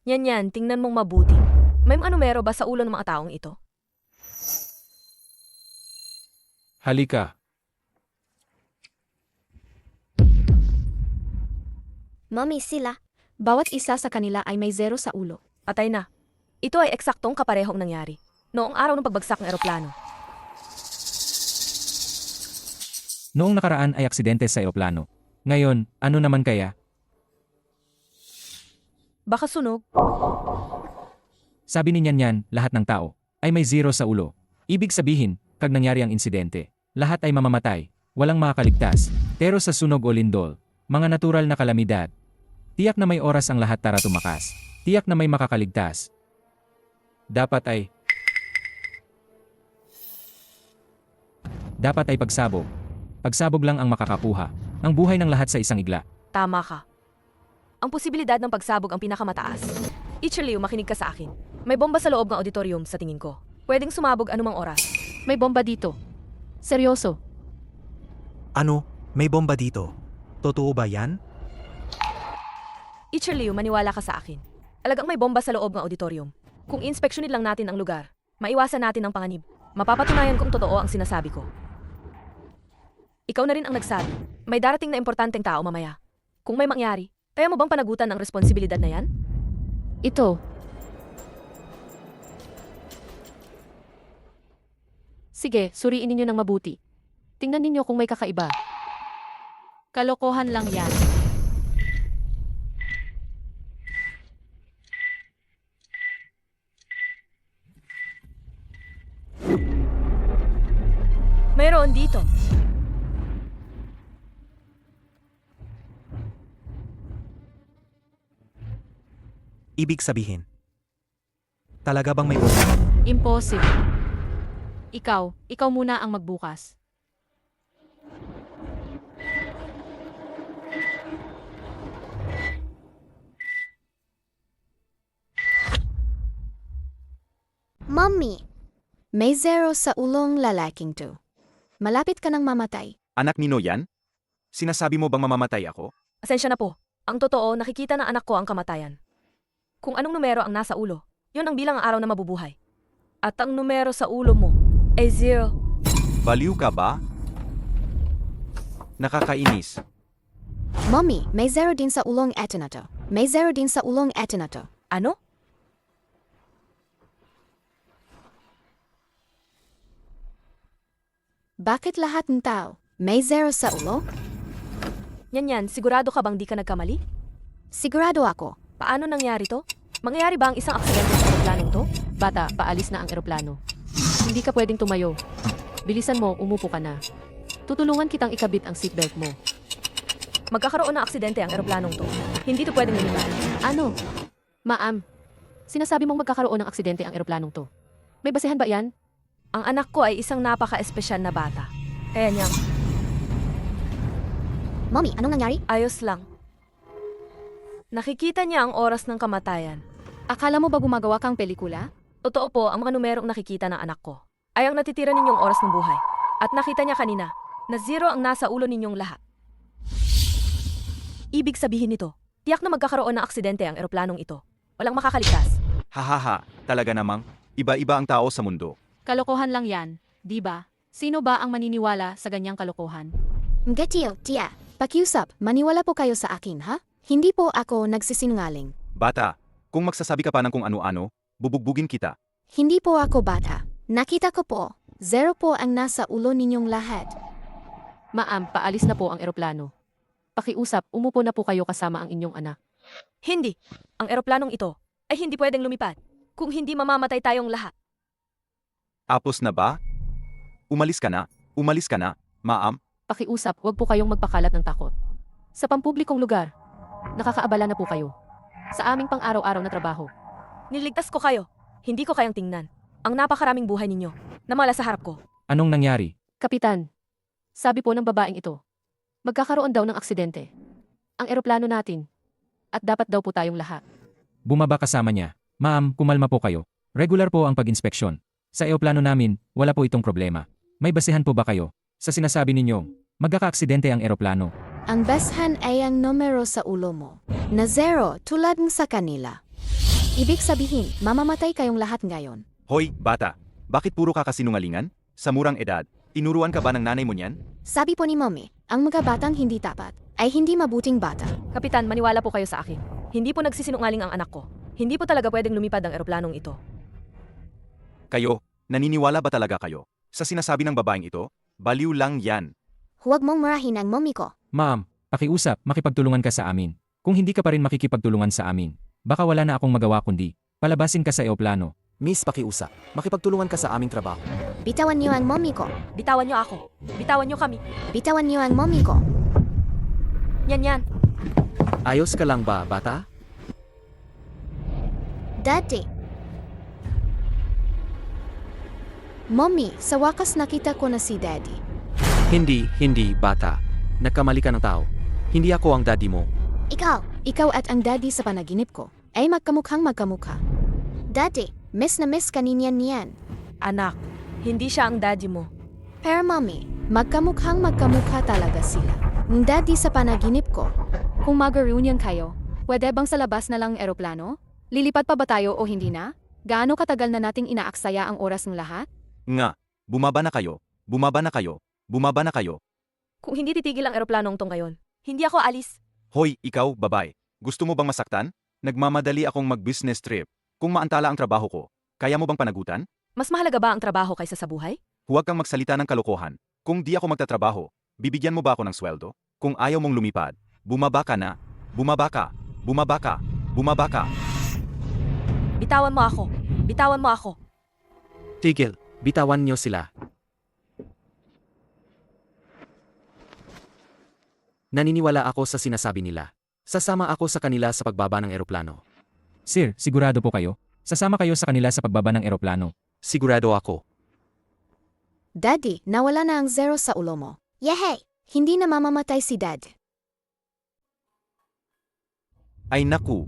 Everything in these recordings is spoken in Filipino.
Yan, tingnan mong mabuti. May numero ba sa ulo ng mga taong ito? Halika. Mommy, sila. Bawat isa sa kanila ay may 0 sa ulo. Patay na. Ito ay eksaktong kaparehong nangyari. Noong araw ng pagbagsak ng eroplano. Noong nakaraan ay aksidente sa eroplano. Ngayon, ano naman kaya? Baka sunog? Sabi ni Nyan, lahat ng tao ay may 0 sa ulo. Ibig sabihin, kag nangyari ang insidente, lahat ay mamamatay, walang makakaligtas. Pero sa sunog o lindol, mga natural na kalamidad, tiyak na may oras ang lahat para tumakas. Tiyak na may makakaligtas. Dapat ay pagsabog. Pagsabog lang ang makakapuha ang buhay ng lahat sa isang igla. Tama ka. Ang posibilidad ng pagsabog ang pinakamataas. Ichiliw, makinig ka sa akin. May bomba sa loob ng auditorium sa tingin ko. Pwedeng sumabog anumang oras. May bomba dito. Seryoso. Ano? May bomba dito? Totoo ba yan? Ichiliw, maniwala ka sa akin. Alagang may bomba sa loob ng auditorium. Kung inspeksyonin lang natin ang lugar, maiwasan natin ang panganib. Mapapatunayan kung totoo ang sinasabi ko. Ikaw na rin ang nagsabi. May darating na importanteng tao mamaya. Kung may mangyari, kaya mo bang panagutan ang responsibilidad na yan? Ito. Sige, suriin ninyo ng mabuti. Tingnan ninyo kung may kakaiba. Kalokohan lang yan. Mayroon dito. Ibig sabihin. Talaga bang may bomba? Impossible. Ikaw muna ang magbukas. Mommy, may 0 sa ulong lalaking to. Malapit ka nang mamatay. Anak nino yan? Sinasabi mo bang mamamatay ako? Asensya na po. Ang totoo, nakikita ng anak ko ang kamatayan. Kung anong numero ang nasa ulo, yun ang bilang ng araw na mabubuhay. At ang numero sa ulo mo ay 0. Baliw ka ba? Nakakainis. Mommy, may 0 din sa ulong eto na to. May 0 din sa ulong eto na to. Ano? Bakit lahat ng tao may 0 sa ulo? Yan, sigurado ka bang di ka nagkamali? Sigurado ako. Paano nangyari to? Mangyayari ba ang isang aksidente sa aeroplanong to? Bata, paalis na ang eroplano. Hindi ka pwedeng tumayo. Bilisan mo, umupo ka na. Tutulungan kitang ikabit ang seatbelt mo. Magkakaroon ng aksidente ang aeroplanong to. Hindi to pwedeng lumipad. Ano? Ma'am, sinasabi mong magkakaroon ng aksidente ang eroplanong to. May basehan ba yan? Ang anak ko ay isang napaka-espesyal na bata. Kaya niyang, Mommy, anong nangyari? ayos lang. Nakikita niya ang oras ng kamatayan. Akala mo ba gumagawa kang pelikula? Totoo po, ang mga numerong nakikita ng anak ko ay ang natitira ninyong oras ng buhay. At nakita niya kanina na 0 ang nasa ulo ninyong lahat. Ibig sabihin nito, tiyak na magkakaroon ng aksidente ang eroplanong ito. Walang makakaligtas. Hahaha, talaga namang, iba-iba ang tao sa mundo. Kalokohan lang yan, di ba? Sino ba ang maniniwala sa ganyang kalokohan? Ngetiyo, tia. Pakiusap, maniwala po kayo sa akin, ha? Hindi po ako nagsisinungaling. Bata, kung magsasabi ka pa ng kung ano-ano, bubugbugin kita. Hindi po ako bata. Nakita ko po, 0 po ang nasa ulo ninyong lahat. Ma'am, paalis na po ang eroplano. Pakiusap, umupo na po kayo kasama ang inyong anak. Hindi. Ang eroplanong ito ay hindi pwedeng lumipad. Kung hindi mamamatay tayong lahat. Apos na ba? Umalis ka na, maam. Pakiusap, huwag po kayong magpakalat ng takot. Sa pampublikong lugar, nakakaabala na po kayo. Sa aming pang-araw-araw na trabaho. Niligtas ko kayo. Hindi ko kayang tingnan. Ang napakaraming buhay ninyo na mala sa harap ko. Anong nangyari? Kapitan, sabi po ng babaeng ito, magkakaroon daw ng aksidente. Ang eroplano natin. At dapat daw po tayong lahat. Bumaba kasama niya. Ma'am, kumalma po kayo. Regular po ang pag-inspeksyon. Sa eoplano namin, wala po itong problema. May basehan po ba kayo sa sinasabi ninyong magkakaaksidente ang eroplano? Ang basehan ay ang numero sa ulo mo, na 0 tulad ng sa kanila. Ibig sabihin, mamamatay kayong lahat ngayon. Hoy, bata. Bakit puro ka kasinungalingan? Sa murang edad, tinuruan ka ba ng nanay mo niyan? Sabi po ni Mommy, ang mga batang hindi tapat ay hindi mabuting bata. Kapitan, maniwala po kayo sa akin. Hindi po nagsisinungaling ang anak ko. Hindi po talaga pwedeng lumipad ang eroplanong ito. Kayo, naniniwala ba talaga kayo? Sa sinasabi ng babaeng ito, baliw lang yan. Huwag mong marahin ang mommy ko. Ma'am, pakiusap, makipagtulungan ka sa amin. Kung hindi ka pa rin makikipagtulungan sa amin, baka wala na akong magawa kundi palabasin ka sa eoplano. Miss, pakiusap. Makipagtulungan ka sa aming trabaho. Bitawan niyo ang mommy ko. Bitawan niyo ako. Bitawan niyo kami. Bitawan niyo ang mommy ko. Yan. Ayos ka lang ba, bata? Daddy. Mommy, sa wakas nakita ko na si Daddy. Hindi, bata. Nagkamali ka ng tao. Hindi ako ang daddy mo. Ikaw at ang daddy sa panaginip ko ay magkamukhang magkamukha. Daddy, miss na miss kaninian niyan. Anak, hindi siya ang daddy mo. Pero mommy, magkamukhang magkamukha talaga sila. Ang daddy sa panaginip ko. Kung mag-reunion kayo, pwede bang sa labas na lang eroplano? Lilipat pa ba tayo o hindi na? Gaano katagal na nating inaaksaya ang oras ng lahat? Nga, bumaba na kayo. Bumaba na kayo. Bumaba na kayo. Kung hindi titigil ang eroplanong to ngayon, hindi ako alis. Hoy, ikaw, babae. Gusto mo bang masaktan? Nagmamadali akong mag-business trip. Kung maantala ang trabaho ko, kaya mo bang panagutan? Mas mahalaga ba ang trabaho kaysa sa buhay? Huwag kang magsalita ng kalokohan. Kung di ako magtatrabaho, bibigyan mo ba ako ng sweldo? Kung ayaw mong lumipad, bumaba ka na. Bumaba ka. Bumaba ka. Bumaba ka. Bitawan mo ako. Bitawan mo ako. Tigil, bitawan niyo sila. Naniniwala ako sa sinasabi nila. Sasama ako sa kanila sa pagbaba ng eroplano. Sir, sigurado po kayo? Sasama kayo sa kanila sa pagbaba ng eroplano. Sigurado ako. Daddy, nawala na ang zero sa ulo mo. Yehey! Hindi na mamamatay si Dad. Ay naku.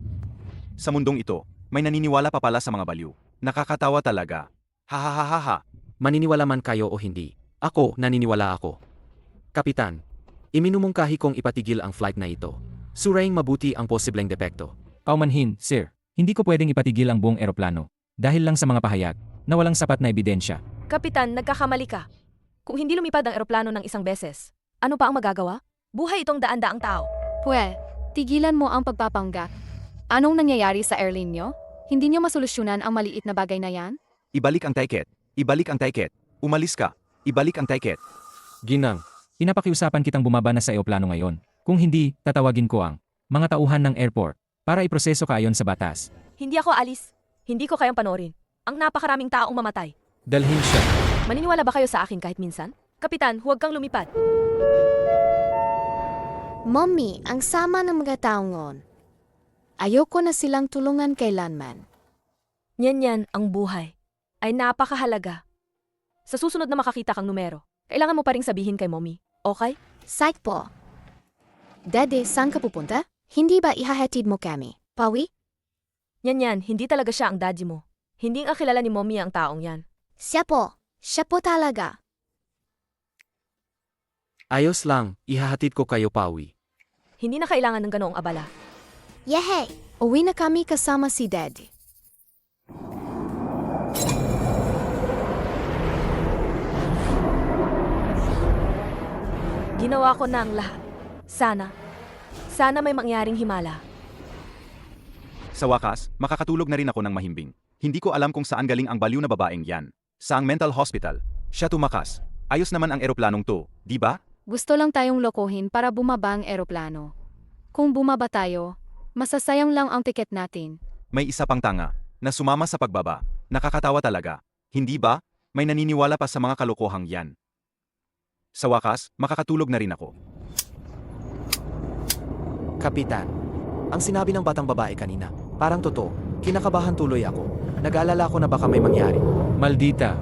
Sa mundong ito, may naniniwala pa pala sa mga baliw. Nakakatawa talaga. Ha. Maniniwala man kayo o hindi, ako naniniwala ako. Kapitan, iminumungkahi kong ipatigil ang flight na ito. Suraing mabuti ang posibleng depekto. Paumanhin, sir. Hindi ko pwedeng ipatigil ang buong eroplano. Dahil lang sa mga pahayag na walang sapat na ebidensya. Kapitan, nagkakamali ka. Kung hindi lumipad ang eroplano ng isang beses, ano pa ang magagawa? Buhay itong daan-daang tao. Pwe, tigilan mo ang pagpapanggap. Anong nangyayari sa airline nyo? Hindi nyo masolusyonan ang maliit na bagay na yan? Ibalik ang ticket. Ibalik ang ticket. Umalis ka. Ibalik ang ticket. Ginang, pinapakiusapan kitang bumaba na sa eoplano ngayon. Kung hindi, tatawagin ko ang mga tauhan ng airport para iproseso ka ayon sa batas. Hindi ako alis. Hindi ko kayang panoorin. Ang napakaraming taong mamatay. Dalhin siya. Maniniwala ba kayo sa akin kahit minsan? Kapitan, huwag kang lumipad. Mommy, ang sama ng mga tao ngon. Ayoko na silang tulungan kailanman. Yan, ang buhay ay napakahalaga. Sa susunod na makakita kang numero, kailangan mo pa ring sabihin kay mommy. Okay? Psych po. Daddy, saan ka pupunta? Hindi ba ihahatid mo kami? Pawi? Yan, hindi talaga siya ang daddy mo. Hindi nga kilala ni mommy ang taong yan. Siya po. Siya po talaga. Ayos lang, ihahatid ko kayo pawi. Hindi na kailangan ng ganoong abala. Yehey! Uwi na kami kasama si Daddy. Ginawa ko na ang lahat. Sana may mangyaring himala. Sa wakas, makakatulog na rin ako ng mahimbing. Hindi ko alam kung saan galing ang baliw na babaeng yan. Saang mental hospital. Siya tumakas. Ayos naman ang eroplanong to, di ba? Gusto lang tayong lokohin para bumaba ang eroplano. Kung bumaba tayo, masasayang lang ang tiket natin. May isa pang tanga na sumama sa pagbaba. Nakakatawa talaga. Hindi ba? May naniniwala pa sa mga kalokohang yan. Sa wakas, makakatulog na rin ako. Kapitan, ang sinabi ng batang babae kanina, parang totoo. Kinakabahan tuloy ako. Nag-aalala ko na baka may mangyari. Maldita.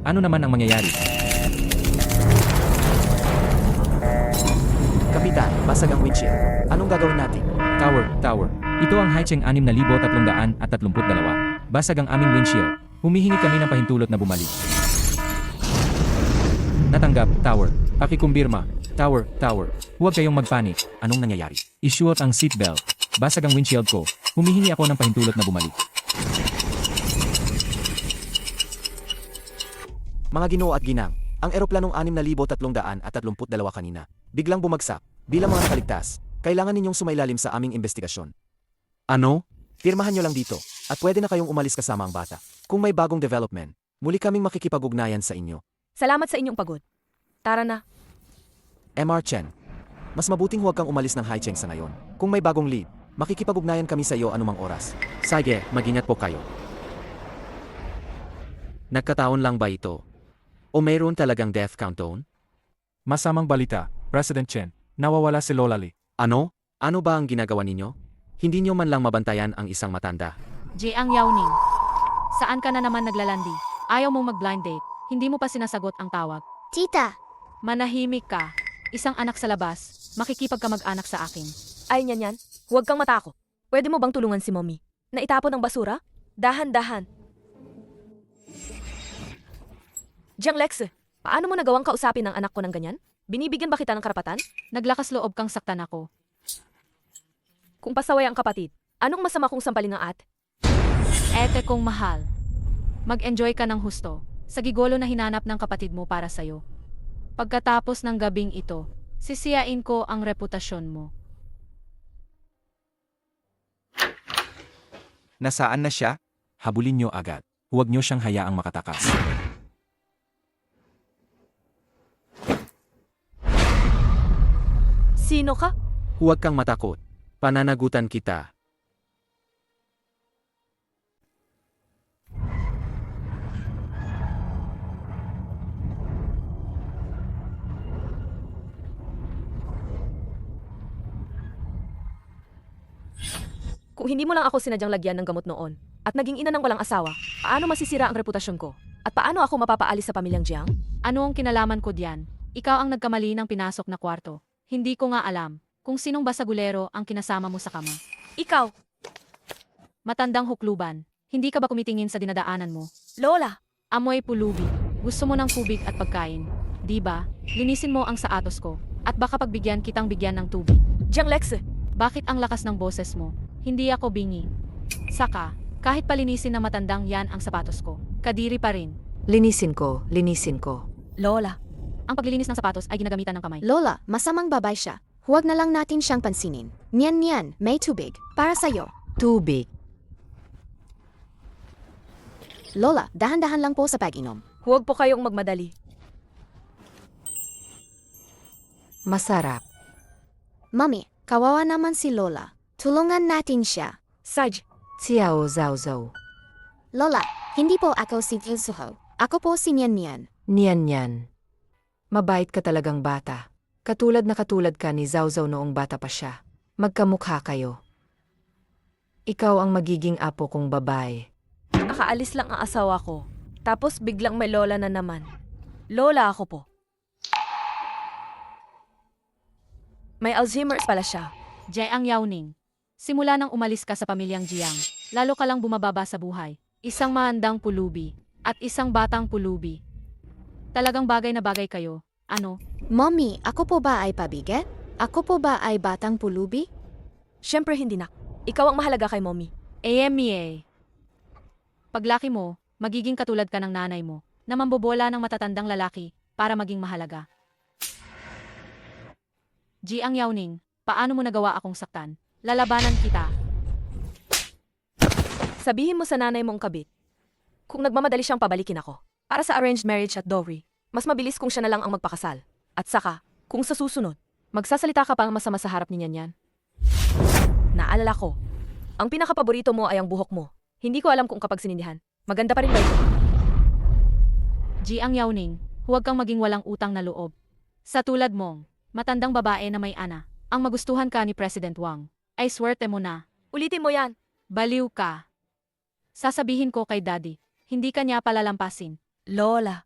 Ano naman ang mangyayari? Kapitan, basag ang windshield. Anong gagawin natin? Tower. Ito ang Haicheng 6,332. Basag ang aming windshield. Humihingi kami ng pahintulot na bumalik. Natanggap, Tower. Pakikumbirma. Tower. Huwag kayong magpanik. Anong nangyayari? Isuot ang seatbelt. Basag ang windshield ko. Humihingi ako ng pahintulot na bumalik. Mga ginoo at ginang, ang eroplanong 6,332 kanina, biglang bumagsak, bilang mga nakaligtas, kailangan ninyong sumailalim sa aming investigasyon. Ano? Pirmahan nyo lang dito, at pwede na kayong umalis kasama ang bata. Kung may bagong development, muli kaming makikipag-ugnayan sa inyo. Salamat sa inyong pagod. Tara na. MR Chen, mas mabuting huwag kang umalis ng Haicheng sa ngayon. Kung may bagong lead, makikipag-ugnayan kami sa iyo anumang oras. Sige, mag-ingat po kayo. Nagkataon lang ba ito? O mayroon talagang death countdown? Masamang balita, President Chen, nawawala si Lola Lee. Ano? Ano ba ang ginagawa ninyo? Hindi nyo man lang mabantayan ang isang matanda. Jiang Yaoning. Saan ka na naman naglalandi? Ayaw mong mag-blind date. Hindi mo pa sinasagot ang tawag. Tita, Manahimik ka. Isang anak sa labas. Makikipag ka mag-anak sa akin. Ay, yan. Huwag kang matakot. Pwede mo bang tulungan si Mommy? Naitapon ng basura? Dahan-dahan. Jiang Lex, paano mo nagawang kausapin ang anak ko ng ganyan? Binibigyan ba kita ng karapatan? Naglakas loob kang saktan ako. Kung pasaway ang kapatid, anong masama kung sampalin ng ate? Ete kong mahal. Mag-enjoy ka ng husto. Sa gigolo na hinanap ng kapatid mo para sa'yo. Pagkatapos ng gabing ito, sisiyain ko ang reputasyon mo. Nasaan na siya? Habulin nyo agad. Huwag nyo siyang hayaang makatakas. Sino ka? Huwag kang matakot. Pananagutan kita. Kung hindi mo lang ako sinadyang lagyan ng gamot noon, at naging ina ng walang asawa, paano masisira ang reputasyon ko? At paano ako mapapaalis sa pamilyang Jiang? Ano ang kinalaman ko diyan? Ikaw ang nagkamali ng pinasok na kwarto. Hindi ko nga alam kung sinong basagulero ang kinasama mo sa kama. Ikaw, Matandang hukluban. Hindi ka ba kumitingin sa dinadaanan mo? Lola, Amoy pulubi. Gusto mo ng tubig at pagkain. Di ba? Linisin mo ang saatos ko. At baka pagbigyan kitang bigyan ng tubig. Jiang Lex, Bakit ang lakas ng boses mo? Hindi ako bingi. Saka, kahit palinisin na matandang yan ang sapatos ko, kadiri pa rin. Linisin ko. Lola, Ang paglilinis ng sapatos ay ginagamitan ng kamay. Lola, masamang babay siya. Huwag na lang natin siyang pansinin. Niyan, may tubig. Para sa'yo. Tubig. Lola, dahan-dahan lang po sa pag-inom. huwag po kayong magmadali. Masarap. Mami, kawawa naman si Lola. Tulungan natin siya. Saj, Xiao Zhao Zhao. Lola, hindi po ako si Tilsuho. Ako po si Nian. Niyan. Mabait ka talagang bata. Katulad ka ni Zhao Zhao noong bata pa siya. Magkamukha kayo. Ikaw ang magiging apo kong babae. nakaalis lang ang asawa ko. Tapos biglang may Lola na naman. Lola ako po. May Alzheimer's pala siya. Jiang Yaoning. Simula nang umalis ka sa pamilyang Jiang, lalo ka lang bumababa sa buhay. Isang mahandang pulubi at isang batang pulubi. Talagang bagay na bagay kayo. Ano? Mommy, ako po ba ay pabigat? Ako po ba ay batang pulubi? Siyempre hindi nak. Ikaw ang mahalaga kay Mommy. AMEA. Paglaki mo, magiging katulad ka ng nanay mo, na mambobola ng matatandang lalaki para maging mahalaga. Jiang Yaoning, paano mo nagawa akong saktan? Lalabanan kita. Sabihin mo sa nanay mong kabit. Kung nagmamadali siyang pabalikin ako. Para sa arranged marriage at dowry, mas mabilis kung siya na lang ang magpakasal. At saka, kung sa susunod, magsasalita ka pang masama sa harap ni Nian. Naalala ko, ang pinakapaborito mo ay ang buhok mo. Hindi ko alam kung kapag sinindihan. Maganda pa rin ba ito? Jiang Yaoning, huwag kang maging walang utang na loob. Sa tulad mong, matandang babae na may ana, ang magustuhan ka ni President Wang, ay swerte mo na. Ulitin mo yan. Baliw ka. Sasabihin ko kay Daddy, hindi ka niya palalampasin. Lola,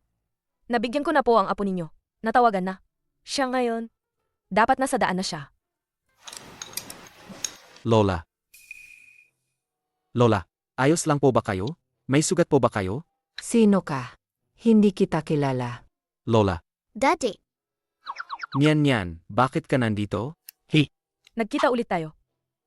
nabigyan ko na po ang apo ninyo. Natawagan na. Siya ngayon, dapat nasa daan na siya. Lola. Lola, ayos lang po ba kayo? May sugat po ba kayo? Sino ka? Hindi kita kilala. Lola. Daddy, Niyan, bakit ka nandito? Nagkita ulit tayo.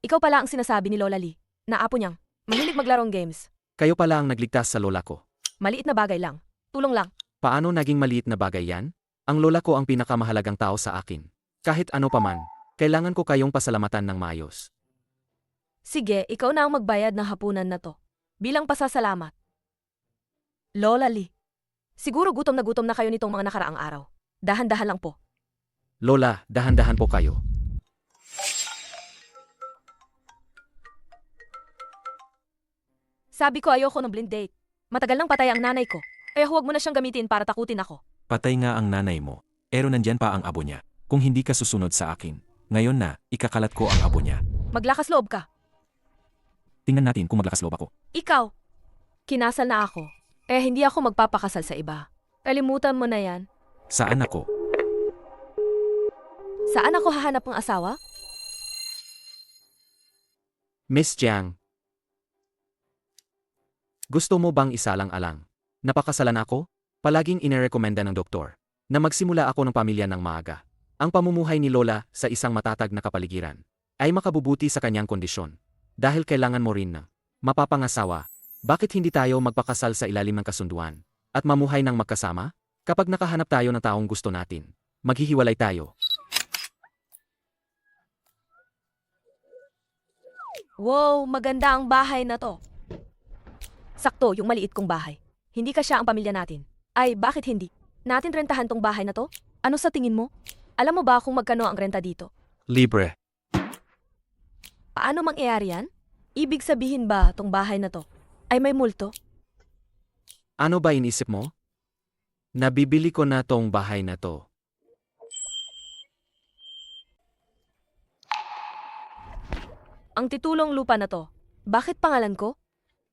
Ikaw pala ang sinasabi ni Lola Lee, na apo niyang, mahilig maglarong games. Kayo pala ang nagligtas sa lola ko. Maliit na bagay lang. Tulong lang. Paano naging maliit na bagay yan? Ang lola ko ang pinakamahalagang tao sa akin. Kahit ano paman, kailangan ko kayong pasalamatan ng maayos. Sige, ikaw na ang magbayad ng hapunan na to. Bilang pasasalamat. Lola Lee. Siguro gutom na kayo nitong mga nakaraang araw. Dahan-dahan lang po. Lola, dahan-dahan po kayo. Sabi ko ayoko ng blind date. Matagal nang patay ang nanay ko. Kaya huwag mo na siyang gamitin para takutin ako. Patay nga ang nanay mo. Pero nandyan pa ang abo niya. Kung hindi ka susunod sa akin, ngayon na, ikakalat ko ang abo niya. Maglakas loob ka. Tingnan natin kung maglakas loob ako. Ikaw. Kinasal na ako. Hindi ako magpapakasal sa iba. Kalimutan mo na yan. Saan ako? Saan ako hahanap ng asawa? Miss Jiang. Gusto mo bang isalang-alang? Napakasalan ako? Palaging inirekomenda ng doktor na magsimula ako ng pamilya ng maaga. Ang pamumuhay ni Lola sa isang matatag na kapaligiran ay makabubuti sa kanyang kondisyon. Dahil kailangan mo rin ng mapapangasawa, bakit hindi tayo magpakasal sa ilalim ng kasunduan at mamuhay ng magkasama? Kapag nakahanap tayo ng taong gusto natin, maghihiwalay tayo. Wow, maganda ang bahay na to. Sakto, yung maliit kong bahay. Hindi ka siya ang pamilya natin. Ay, bakit hindi? Natin rentahan tong bahay na to? Ano sa tingin mo? Alam mo ba kung magkano ang renta dito? Libre. Paano mangyayari yan? Ibig sabihin ba tong bahay na to ay may multo? Ano ba inisip mo? Nabibili ko na tong bahay na to. Ang titulong lupa na to, bakit pangalan ko?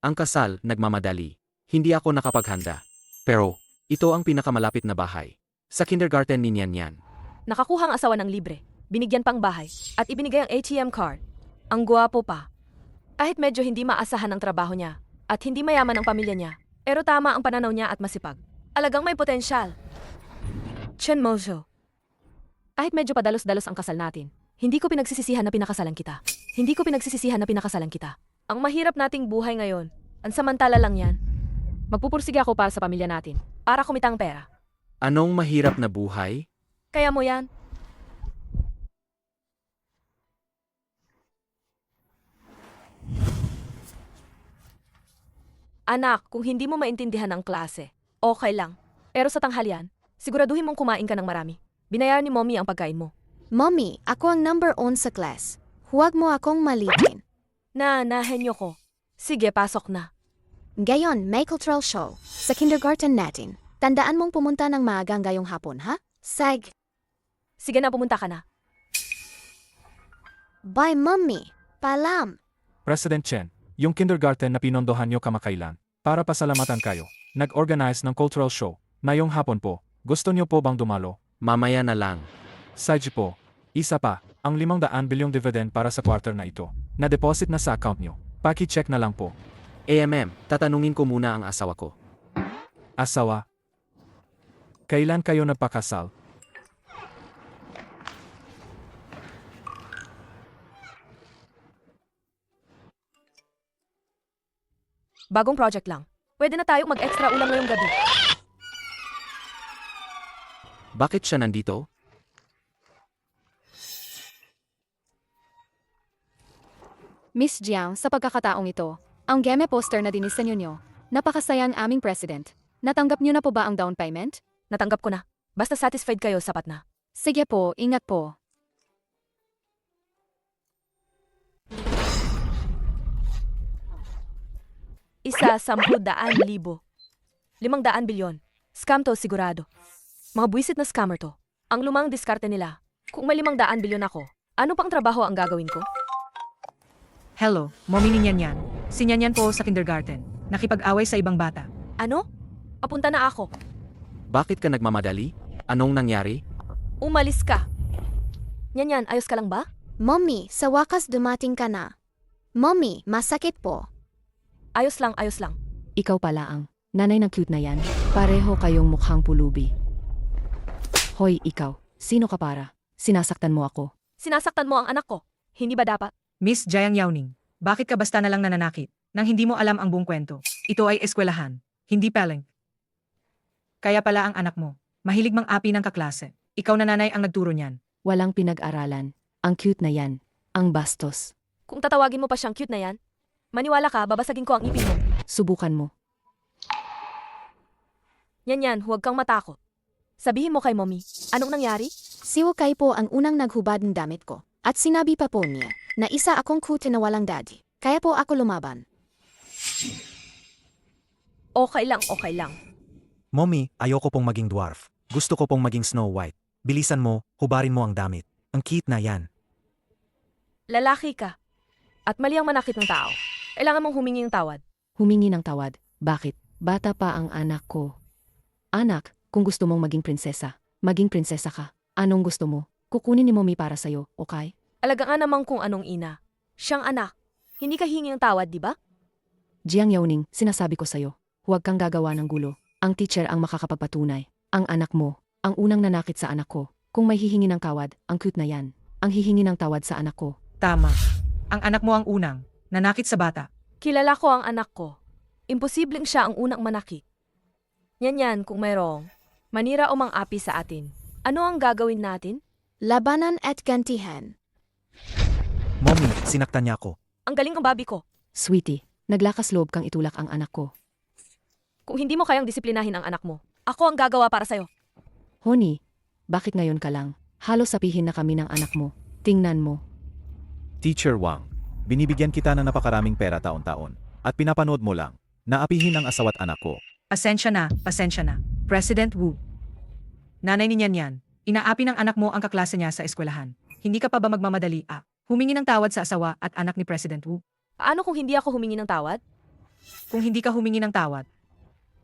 Ang kasal, nagmamadali. Hindi ako nakapaghanda. Pero, ito ang pinakamalapit na bahay. Sa kindergarten ni Nian Yan. Nakakuhang asawa ng libre, binigyan pang bahay, at ibinigay ang ATM card. Ang guwapo pa. Kahit medyo hindi maasahan ang trabaho niya, at hindi mayaman ang pamilya niya, pero tama ang pananaw niya at masipag. Alagang may potensyal. Chen Mojo. Kahit medyo padalos-dalos ang kasal natin, hindi ko pinagsisisihan na pinakasalan kita. Hindi ko pinagsisisihan na pinakasalan kita. Ang mahirap nating buhay ngayon, ang samantala lang yan. Magpupursige ako para sa pamilya natin, para kumitang pera. Anong mahirap na buhay? Kaya mo yan. Anak, kung hindi mo maintindihan ang klase, okay lang. Pero sa tanghalian, siguraduhin mong kumain ka ng marami. Binayaran ni Mommy ang pagkain mo. Mommy, ako ang number 1 sa class. Huwag mo akong malitin. Nahenyo ko. Sige, pasok na. Gayon, may cultural show. Sa kindergarten natin. Tandaan mong pumunta ng maagang gayong hapon, ha? Sag. Sige na, pumunta ka na. Bye, Mommy. Palam. President Chen, yung kindergarten na pinondohan nyo kamakailan, para pasalamatan kayo, nag-organize ng cultural show, ngayong hapon po. Gusto nyo po bang dumalo? Mamaya na lang. Side po. Isa pa, ang 500 bilyong dividend para sa quarter na ito, na-deposit na sa account nyo. Paki-check na lang po. Tatanungin ko muna ang asawa ko. Asawa? Kailan kayo nagpakasal? Bagong project lang. Pwede na tayo mag-extra ulam ngayong gabi. Bakit siya nandito? Miss Jiang, sa pagkakataong ito, ang game poster na dinisenyo nyo, napakasaya ang aming president. Natanggap nyo na po ba ang down payment? Natanggap ko na. Basta satisfied kayo, sapat na. Sige po, ingat po. Isa, 10,000,000. 500 bilyon. Scam to, sigurado. Mga buwisit na scammer to. Ang lumang diskarte nila. Kung may 500 bilyon ako, ano pang trabaho ang gagawin ko? Hello, mommy ni Nyan Yan. Si Nyan Yan po sa kindergarten. Nakipag-away sa ibang bata. Ano? Papunta na ako. Bakit ka nagmamadali? Anong nangyari? Umalis ka. Yan, ayos ka lang ba? Mommy, sa wakas dumating ka na. Mommy, masakit po. Ayos lang, ayos lang. Ikaw pala ang nanay ng cute na yan. Pareho kayong mukhang pulubi. Hoy, ikaw. Sino ka para? Sinasaktan mo ako. Sinasaktan mo ang anak ko. Hindi ba dapat? Miss Jayang Yauning, bakit ka basta na lang nananakit nang hindi mo alam ang buong kwento? Ito ay eskwelahan, hindi peleng. Kaya pala ang anak mo. Mahilig mang-api ng kaklase. Ikaw na nanay ang nagturo niyan. Walang pinag-aralan. Ang cute na yan. Ang bastos. Kung tatawagin mo pa siyang cute na yan, maniwala ka, babasagin ko ang ipin mo. Subukan mo. Yan, huwag kang matakot. Sabihin mo kay mommy, anong nangyari? Si Wakay po ang unang naghubad ng damit ko. At sinabi pa po niya na isa akong cute na walang daddy. Kaya po ako lumaban. Okay lang. Mommy, ayoko pong maging dwarf. Gusto ko pong maging Snow White. Bilisan mo, hubarin mo ang damit. Ang cute na yan. Lalaki ka. At mali ang manakit ng tao. Kailangan mong humingi ng tawad. Humingi ng tawad. Bakit? Bata pa ang anak ko. Anak, kung gusto mong maging prinsesa ka. Anong gusto mo? Kukunin ni mommy para sa'yo, okay? Alagaan naman kung anong ina. Siyang anak. Hindi ka hingi ng tawad, di ba? Jiang Yaoning, sinasabi ko sa'yo. Huwag kang gagawa ng gulo. Ang teacher ang makakapagpatunay. Ang anak mo, ang unang nanakit sa anak ko. Kung may hihingi ng tawad, ang cute na yan. Ang hihingi ng tawad sa anak ko. Tama. Ang anak mo ang unang. Nanakit sa bata. Kilala ko ang anak ko. Imposibleng siya ang unang manakit. Yan, kung mayroong manira o mang-api sa atin. Ano ang gagawin natin? Labanan at gantihan. Mommy, sinaktan niya ako. Ang galing ng babi ko. Sweetie, naglakas loob kang itulak ang anak ko. Kung hindi mo kayang disiplinahin ang anak mo, ako ang gagawa para sa'yo. Honey, bakit ngayon ka lang? Halos sapihin na kami ng anak mo. Tingnan mo. Teacher Wang, binibigyan kita ng napakaraming pera taon-taon. At pinapanood mo lang, naapihin ang asawa't anak ko. Pasensya na. President Wu. Nanay ni Nyan, inaapi ng anak mo ang kaklase niya sa eskwelahan. Hindi ka pa ba magmamadali, humingi ng tawad sa asawa at anak ni President Wu? Paano kung hindi ako humingi ng tawad? Kung hindi ka humingi ng tawad,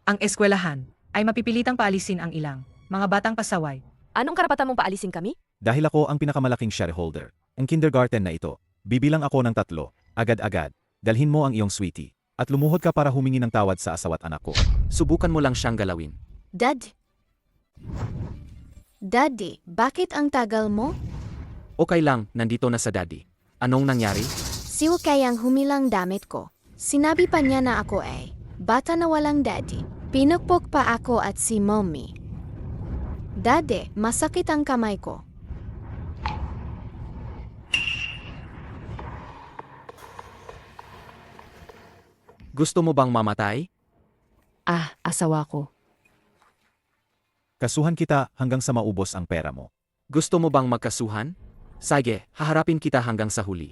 ang eskwelahan ay mapipilitang paalisin ang ilang mga batang pasaway. Anong karapatan mong paalisin kami? Dahil ako ang pinakamalaking shareholder. Ang kindergarten na ito, bibilang ako ng 3, agad-agad. Dalhin mo ang iyong sweetie. At lumuhod ka para humingi ng tawad sa asawa't anak ko. Subukan mo lang siyang galawin. Daddy, bakit ang tagal mo? Okay lang, nandito na sa daddy. Anong nangyari? Si Wakay ang humilang damit ko. Sinabi pa niya na ako ay bata na walang daddy. Pinukpok pa ako at si mommy. Daddy, masakit ang kamay ko. Gusto mo bang mamatay? Asawa ko. Kasuhan kita hanggang sa maubos ang pera mo. Gusto mo bang magkasuhan? Sige, haharapin kita hanggang sa huli.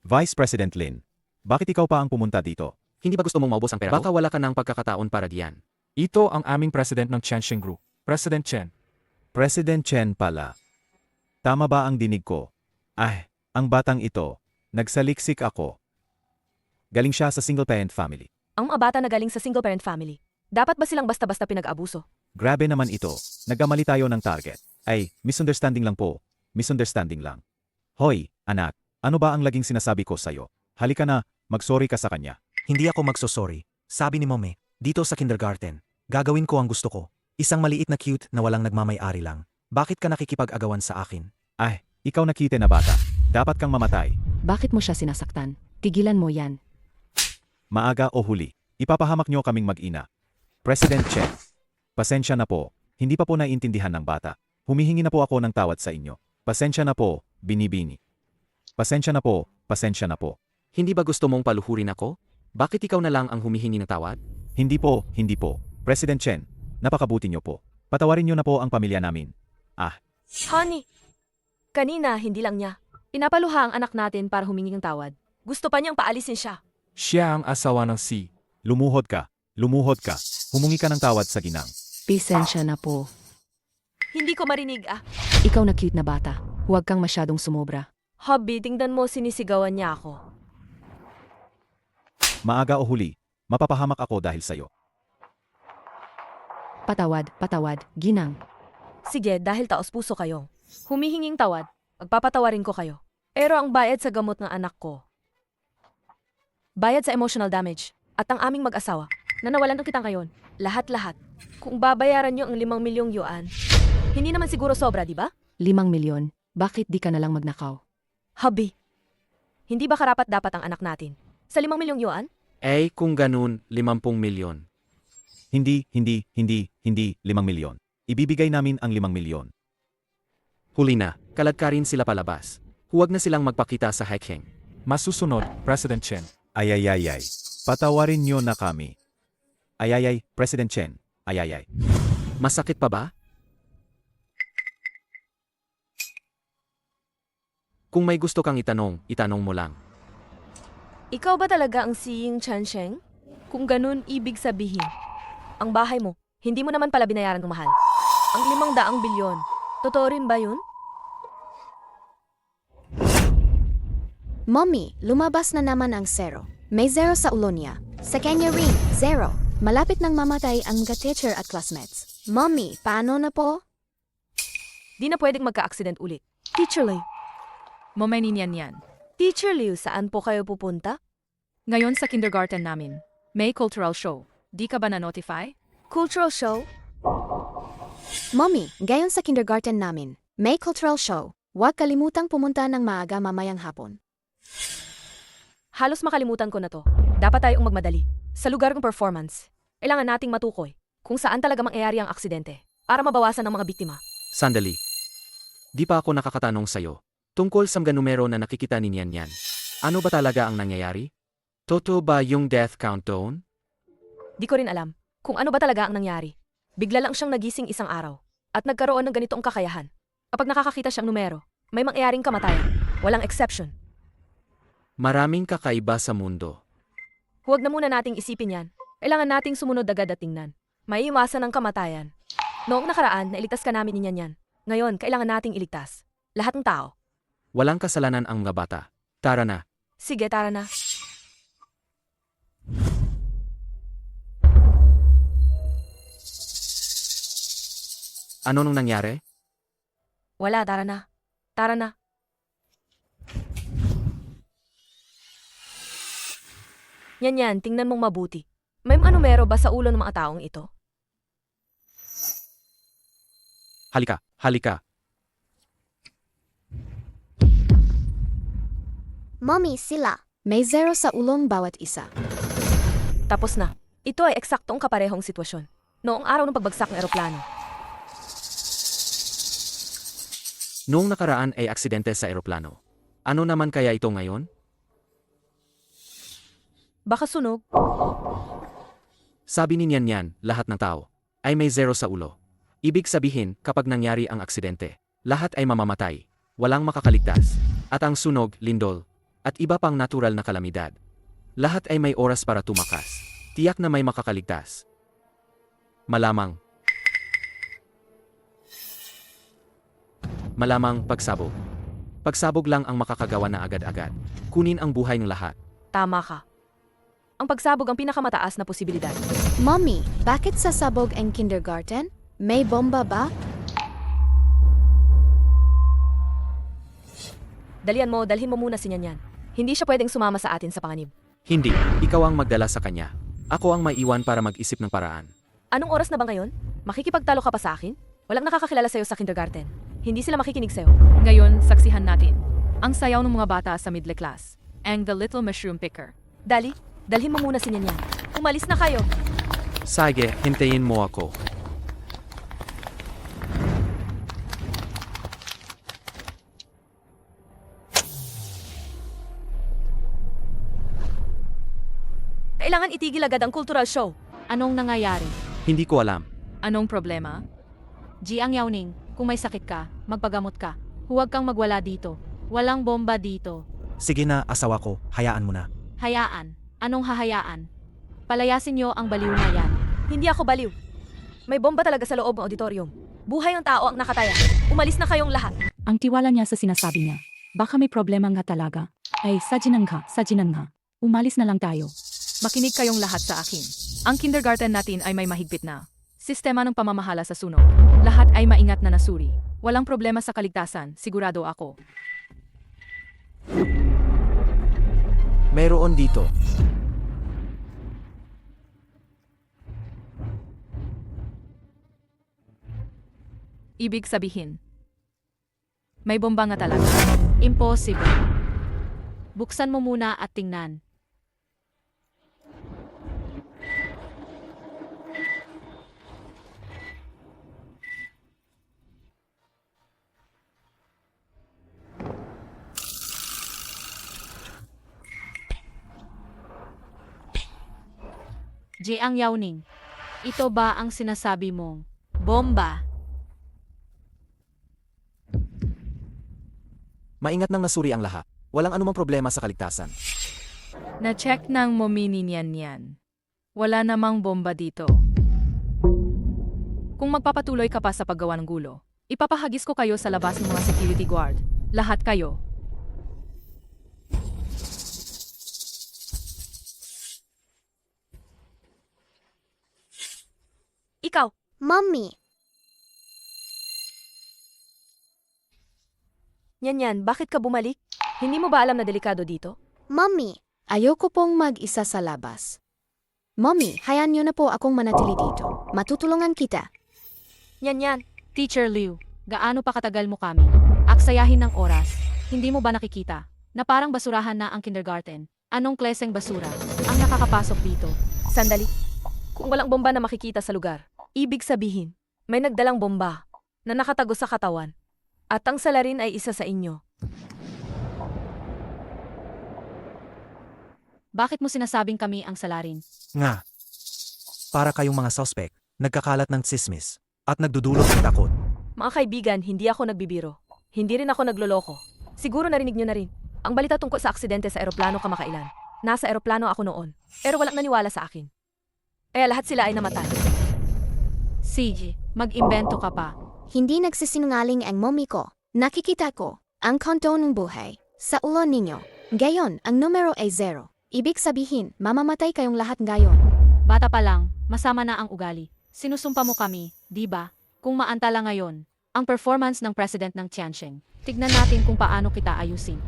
Vice President Lin, bakit ikaw pa ang pumunta dito? Hindi ba gusto mong maubos ang pera Baka ko? Wala ka ng pagkakataon para diyan. Ito ang aming president ng Chengxing Group. President Chen. President Chen pala. Tama ba ang dinig ko? Ang batang ito, nagsaliksik ako. Galing siya sa single-parent family. Ang mga bata na galing sa single-parent family. Dapat ba silang basta-basta pinag-abuso? Grabe naman ito, nagkamali tayo ng target. Misunderstanding lang po. Misunderstanding lang. Hoy, anak, ano ba ang laging sinasabi ko sa'yo? Halika na, magsorry ka sa kanya. Hindi ako magsosorry. Sabi ni Mommy, dito sa kindergarten, gagawin ko ang gusto ko. Isang maliit na cute na walang nagmamay-ari lang. Bakit ka nakikipag-agawan sa akin? Ikaw nakite na bata. Dapat kang mamatay. Bakit mo siya sinasaktan? Tigilan mo yan. Maaga o huli, ipapahamak niyo kaming mag-ina. President Chen, pasensya na po. Hindi pa po naiintindihan ng bata. Humihingi na po ako ng tawad sa inyo. Pasensya na po, binibini. Pasensya na po, pasensya na po. Hindi ba gusto mong paluhurin ako? Bakit ikaw na lang ang humihingi ng tawad? Hindi po. President Chen, napakabuti niyo po. Patawarin niyo na po ang pamilya namin. Honey, kanina hindi lang niya. Pinapaluha ang anak natin para humingi ng tawad. Gusto pa niyang paalisin siya. Siya ang asawa ng si. Lumuhod ka. Humungi ka ng tawad sa ginang. Pisensya na po. Hindi ko marinig Ikaw na cute na bata. Huwag kang masyadong sumobra. Hobby, tingnan mo sinisigawan niya ako. Maaga o huli, mapapahamak ako dahil sa'yo. Patawad, ginang. Sige, dahil taos-puso kayo. Humihinging tawad, pagpapatawarin ko kayo. Pero ang bayad sa gamot ng anak ko, bayad sa emotional damage, at ang aming mag-asawa, na nawalan ng kitang ngayon, lahat-lahat. Kung babayaran niyo ang 5 milyong yuan, hindi naman siguro sobra, di ba? 5 milyon, bakit di ka na lang magnakaw? Hubby, hindi ba karapat dapat ang anak natin? Sa 5 milyong yuan? Eh, kung ganun, 50 milyon. Hindi, 5 milyon. Ibibigay namin ang 5 milyon. Huli na, kaladkarin sila palabas. Huwag na silang magpakita sa hiking. Masusunod, President Chen. Ayayayay. Patawarin nyo na kami. Ayayay, President Chen. Ayayay. Masakit pa ba? Kung may gusto kang itanong, itanong mo lang. Ikaw ba talaga ang si Ying Chansheng? Kung ganun, ibig sabihin, ang bahay mo, hindi mo naman pala binayaran ng mahal. Ang 500 bilyon. Totoo rin ba yun? Mommy, lumabas na naman ang 0. May 0 sa ulo niya. Sa kanya ring, 0. Malapit nang mamatay ang teacher at classmates. Mommy, paano na po? Di na pwedeng magka-accident ulit. Teacher Liu. Momenin yan. Teacher Liu, saan po kayo pupunta? Ngayon sa kindergarten namin, may cultural show. Di ka ba na-notify? Cultural show? Mommy, gayon sa kindergarten namin. May cultural show. Huwag kalimutang pumunta ng maaga mamayang hapon. Halos makalimutan ko na to. Dapat tayong magmadali. Sa lugar ng performance, kailangan nating matukoy kung saan talaga mangyayari ang aksidente para mabawasan ang mga biktima. Sandali. Di pa ako nakakatanong sa'yo. Tungkol sa mga numero na nakikita ni Nian Yan. Ano ba talaga ang nangyayari? Totoo ba yung death count doon? Di ko rin alam kung ano ba talaga ang nangyari. Bigla lang siyang nagising isang araw at nagkaroon ng ganitong kakayahan. Kapag nakakakita siyang numero, may mangyayaring kamatayan. Walang exception. Maraming kakaiba sa mundo. Huwag na muna nating isipin yan. Kailangan nating sumunod agad at tingnan. May iwasan ng kamatayan. Noong nakaraan, nailigtas ka namin ni Nian Yan. Ngayon, kailangan nating iligtas. Lahat ng tao. Walang kasalanan ang mga bata. Tara na. Sige, tara na. Ano nung nangyari? Wala, tara na. Tara na. Yan, tingnan mong mabuti. May mga numero ba sa ulo ng mga taong ito? Halika. Mommy, sila. May 0 sa ulong bawat isa. Tapos na. Ito ay eksaktong kaparehong sitwasyon. Noong araw ng pagbagsak ng eroplano. Noong nakaraan ay aksidente sa eroplano. Ano naman kaya ito ngayon? Baka sunog. Sabi ni Nian Yan, lahat ng tao ay may 0 sa ulo. Ibig sabihin, kapag nangyari ang aksidente, lahat ay mamamatay, walang makakaligtas, at ang sunog, lindol, at iba pang natural na kalamidad. Lahat ay may oras para tumakas. Tiyak na may makakaligtas. Malamang pagsabog. Pagsabog lang ang makakagawa na agad-agad. Kunin ang buhay ng lahat. Tama ka. Ang pagsabog ang pinakamataas na posibilidad. Mommy, bakit sasabog ang kindergarten? May bomba ba? Dalhin mo muna si Nian Yan. Hindi siya pwedeng sumama sa atin sa panganib. Hindi, ikaw ang magdala sa kanya. Ako ang maiwan para mag-isip ng paraan. Anong oras na ba ngayon? Makikipagtalo ka pa sa akin? Walang nakakakilala sa'yo sa kindergarten. Hindi sila makikinig sa'yo. Ngayon, saksihan natin ang sayaw ng mga bata sa middle class, ang The Little Mushroom Picker. Dalhin mo muna si Nian Yan. Umalis na kayo. Sige, hintayin mo ako. Kailangan itigil agad ang cultural show. Anong nangyayari? Hindi ko alam. Anong problema? Jiang Yaoning, kung may sakit ka, magpagamot ka. Huwag kang magwala dito. Walang bomba dito. Sige na, asawa ko. Hayaan mo na. Hayaan. Anong hahayaan? Palayasin niyo ang baliw na yan. Hindi ako baliw. May bomba talaga sa loob ng auditorium. Buhay ng tao ang nakataya. Umalis na kayong lahat. Ang tiwala niya sa sinasabi niya. Baka may problema nga talaga. Ay, sajinan nga. Umalis na lang tayo. Makinig kayong lahat sa akin. Ang kindergarten natin ay may mahigpit na sistema ng pamamahala sa sunog. Lahat ay maingat na nasuri. Walang problema sa kaligtasan, sigurado ako. Mayroon dito. Ibig sabihin, may bomba nga talaga. Impossible. Buksan mo muna at tingnan. Jiang Yaoning, ito ba ang sinasabi mong bomba? Maingat nang nasuri ang lahat. Walang anumang problema sa kaligtasan. Na-check ng momini niyan yan. Wala namang bomba dito. Kung magpapatuloy ka pa sa paggawa ng gulo, ipapahagis ko kayo sa labas ng mga security guard. Lahat kayo. Ikaw, Mommy, yan, bakit ka bumalik? Hindi mo ba alam na delikado dito? Mommy, ayoko pong mag-isa sa labas. Mommy, hayaan niyo na po akong manatili dito. Matutulungan kita. Yan. Teacher Liu, gaano pa katagal mo kami? Aksayahin ng oras. Hindi mo ba nakikita na parang basurahan na ang kindergarten? Anong kleseng basura ang nakakapasok dito? Sandali. Kung walang bomba na makikita sa lugar, ibig sabihin, may nagdalang bomba na nakatago sa katawan. At ang salarin ay isa sa inyo. Bakit mo sinasabing kami ang salarin? Nga. Para kayong mga suspect, nagkakalat ng tsismis, at nagdudulot ng takot. Mga kaibigan, hindi ako nagbibiro. Hindi rin ako nagloloko. Siguro narinig nyo na rin. Ang balita tungkol sa aksidente sa eroplano kamakailan. Nasa eroplano ako noon, pero walang naniwala sa akin. Kaya lahat sila ay namatay. Sige, mag-imbento ka pa. Hindi nagsisinungaling ang mommy ko. Nakikita ko ang konto ng buhay sa ulo ninyo. Gayon, ang numero ay 0. Ibig sabihin, mamamatay kayong lahat ngayon. Bata pa lang, masama na ang ugali. Sinusumpa mo kami, di ba? Kung maantala ngayon, ang performance ng president ng Tiansheng. Tignan natin kung paano kita ayusin.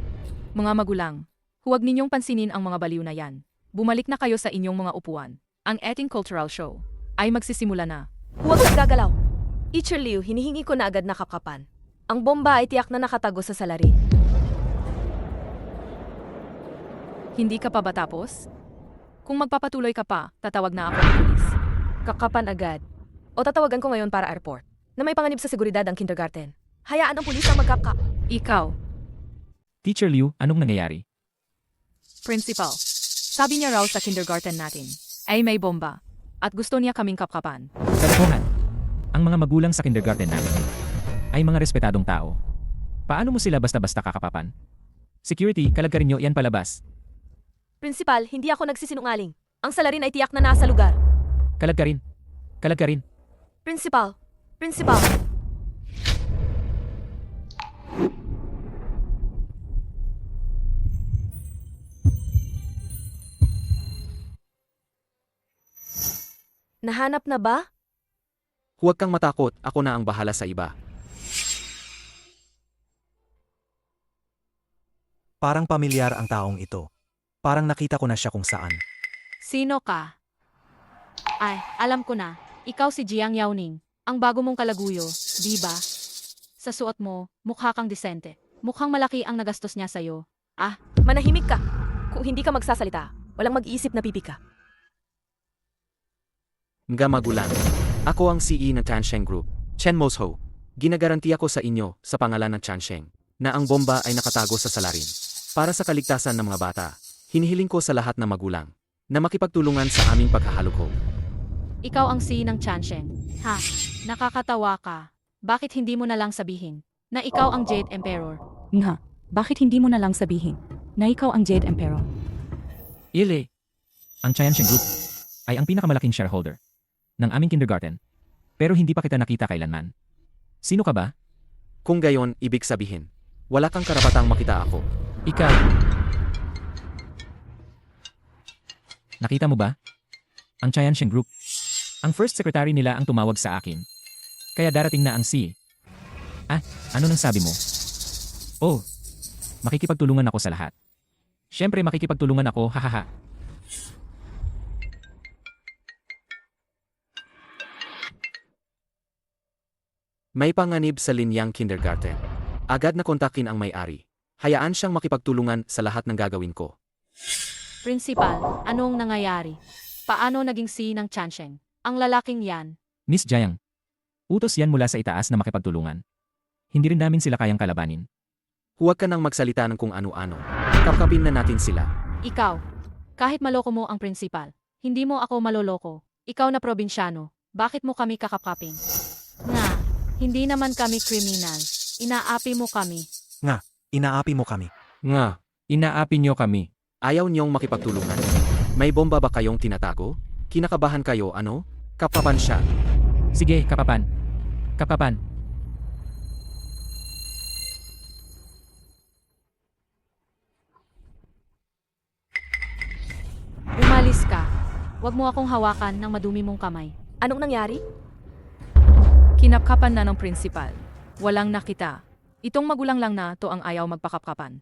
Mga magulang, huwag ninyong pansinin ang mga baliw na yan. Bumalik na kayo sa inyong mga upuan. Ang ating cultural show ay magsisimula na. Huwag kang gagalaw! Teacher Liu, hinihingi ko na agad na kapkapan. Ang bomba ay tiyak na nakatago sa salarin. Hindi ka pa ba tapos? Kung magpapatuloy ka pa, tatawag na ako ng pulis. Kakapan agad. O tatawagan ko ngayon para airport, na may panganib sa seguridad ang kindergarten. Hayaan ang pulis na magkapka. Ikaw, Teacher Liu, anong nangyayari? principal. Sabi niya raw sa kindergarten natin ay may bomba at gusto niya kaming kapkapan. Kalokohan. Ang mga magulang sa kindergarten namin ay mga respetadong tao. Paano mo sila basta-basta kakapapan? Security, kalagkarin nyo yan palabas. Principal, hindi ako nagsisinungaling. Ang salarin ay tiyak na nasa lugar. Kalagkarin. Kalagkarin. Principal. Principal. Nahanap na ba? Huwag kang matakot, ako na ang bahala sa iba. Parang pamilyar ang taong ito. Parang nakita ko na siya kung saan. Sino ka? Ay, alam ko na. Ikaw si Jiang Yaoning, ang bago mong kalaguyo, di ba? Sa suot mo, mukha kang disente. Mukhang malaki ang nagastos niya sa'yo. Manahimik ka. Kung hindi ka magsasalita, walang mag-iisip na pipi ka. Nga magulang. Ako ang CEO ng Tiansheng Group, Chen Mosho. Ginagarantiya ko sa inyo, sa pangalan ng Tiansheng, na ang bomba ay nakatago sa salarin. Para sa kaligtasan ng mga bata, hinihiling ko sa lahat ng magulang na makipagtulungan sa aming paghahalukog. Ikaw ang CEO ng Tiansheng. Ha? Nakakatawa ka. Bakit hindi mo na lang sabihin na ikaw ang Jade Emperor? Nga, bakit hindi mo na lang sabihin na ikaw ang Jade Emperor? Ile, ang Tiansheng Group ay ang pinakamalaking shareholder ng aming kindergarten. Pero hindi pa kita nakita kailanman. Sino ka ba? Kung gayon, ibig sabihin, wala kang karapatang makita ako. Ikaw. Nakita mo ba? Ang Tiansheng Group. Ang first secretary nila ang tumawag sa akin. Kaya darating na ang si. Ano nang sabi mo? Oh, makikipagtulungan ako sa lahat. Siyempre makikipagtulungan ako, hahaha. May panganib sa linyang kindergarten. Agad na kontakin ang may-ari. Hayaan siyang makipagtulungan sa lahat ng gagawin ko. Principal, anong nangyayari? Paano naging CEO ng Tiansheng? Ang lalaking yan. Miss Jiang. Utos yan mula sa itaas na makipagtulungan. Hindi rin namin sila kayang kalabanin. Huwag ka nang magsalita ng kung ano-ano. Kapkapin na natin sila. Ikaw, kahit maloko mo ang principal, Hindi mo ako maloloko. Ikaw na probinsyano. Bakit mo kami kakapkapin? Nga, hindi naman kami kriminal. Inaapi mo kami. Inaapi mo kami. Nga, inaapi nyo kami. Ayaw niyong makipagtulungan? May bomba ba kayong tinatago? Kinakabahan kayo ano? Kapapan siya. Sige, kapapan. Kapapan. Umalis ka. Huwag mo akong hawakan ng madumi mong kamay. Anong nangyari? Kinapkapan na ng prinsipal. Walang nakita. Itong magulang lang na to ang ayaw magpakapkapan.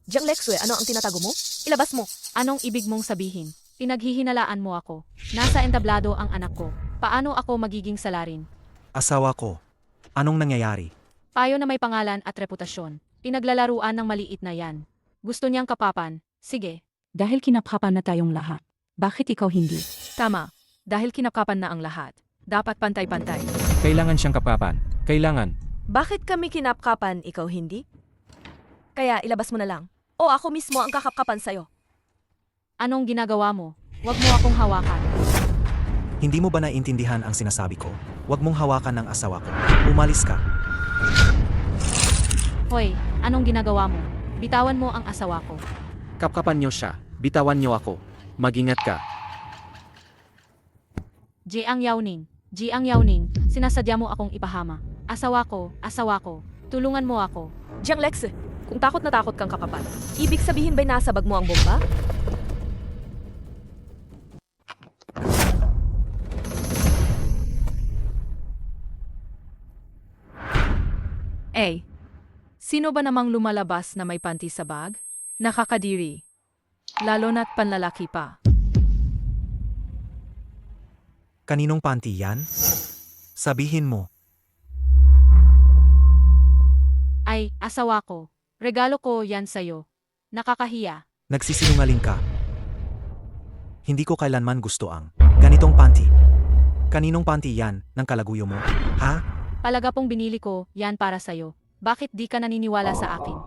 Jiang Lexue, ano ang tinatago mo? Ilabas mo. Anong ibig mong sabihin? Pinaghihinalaan mo ako. Nasa entablado ang anak ko. Paano ako magiging salarin? Asawa ko. Anong nangyayari? Payo na may pangalan at reputasyon. Pinaglalaruan ng maliit na yan. Gusto niyang kapapan. Sige. Dahil kinapkapan na tayong lahat. Bakit ikaw hindi? Tama. Dahil kinapkapan na ang lahat. Dapat pantay-pantay. Kailangan siyang kapapan. Kailangan. Bakit kami kinapkapan, ikaw hindi? Kaya ilabas mo na lang. O ako mismo ang kakapkapan sa'yo. Anong ginagawa mo? Huwag mo akong hawakan. Hindi mo ba naiintindihan ang sinasabi ko? Huwag mong hawakan ng asawa ko. Umalis ka. Hoy, anong ginagawa mo? Bitawan mo ang asawa ko. Kapkapan niyo siya. Bitawan niyo ako. Mag-ingat ka. Jiang Yaoning, sinasadya mo akong ipahama. Asawa ko, tulungan mo ako. Jiang Lexue, kung takot na takot kang kakapan, ibig sabihin ba'y nasa bag mo ang bomba? Sino ba namang lumalabas na may panty sa bag? Nakakadiri. Lalo na't panlalaki pa. Kaninong panty yan? Sabihin mo. Ay, asawa ko. Regalo ko yan sa'yo. Nakakahiya. Nagsisinungaling ka. Hindi ko kailanman gusto ang ganitong panty. Kaninong panty yan ng kalaguyo mo? Ha? Palaga pong binili ko, yan para sa'yo. Bakit di ka naniniwala sa akin?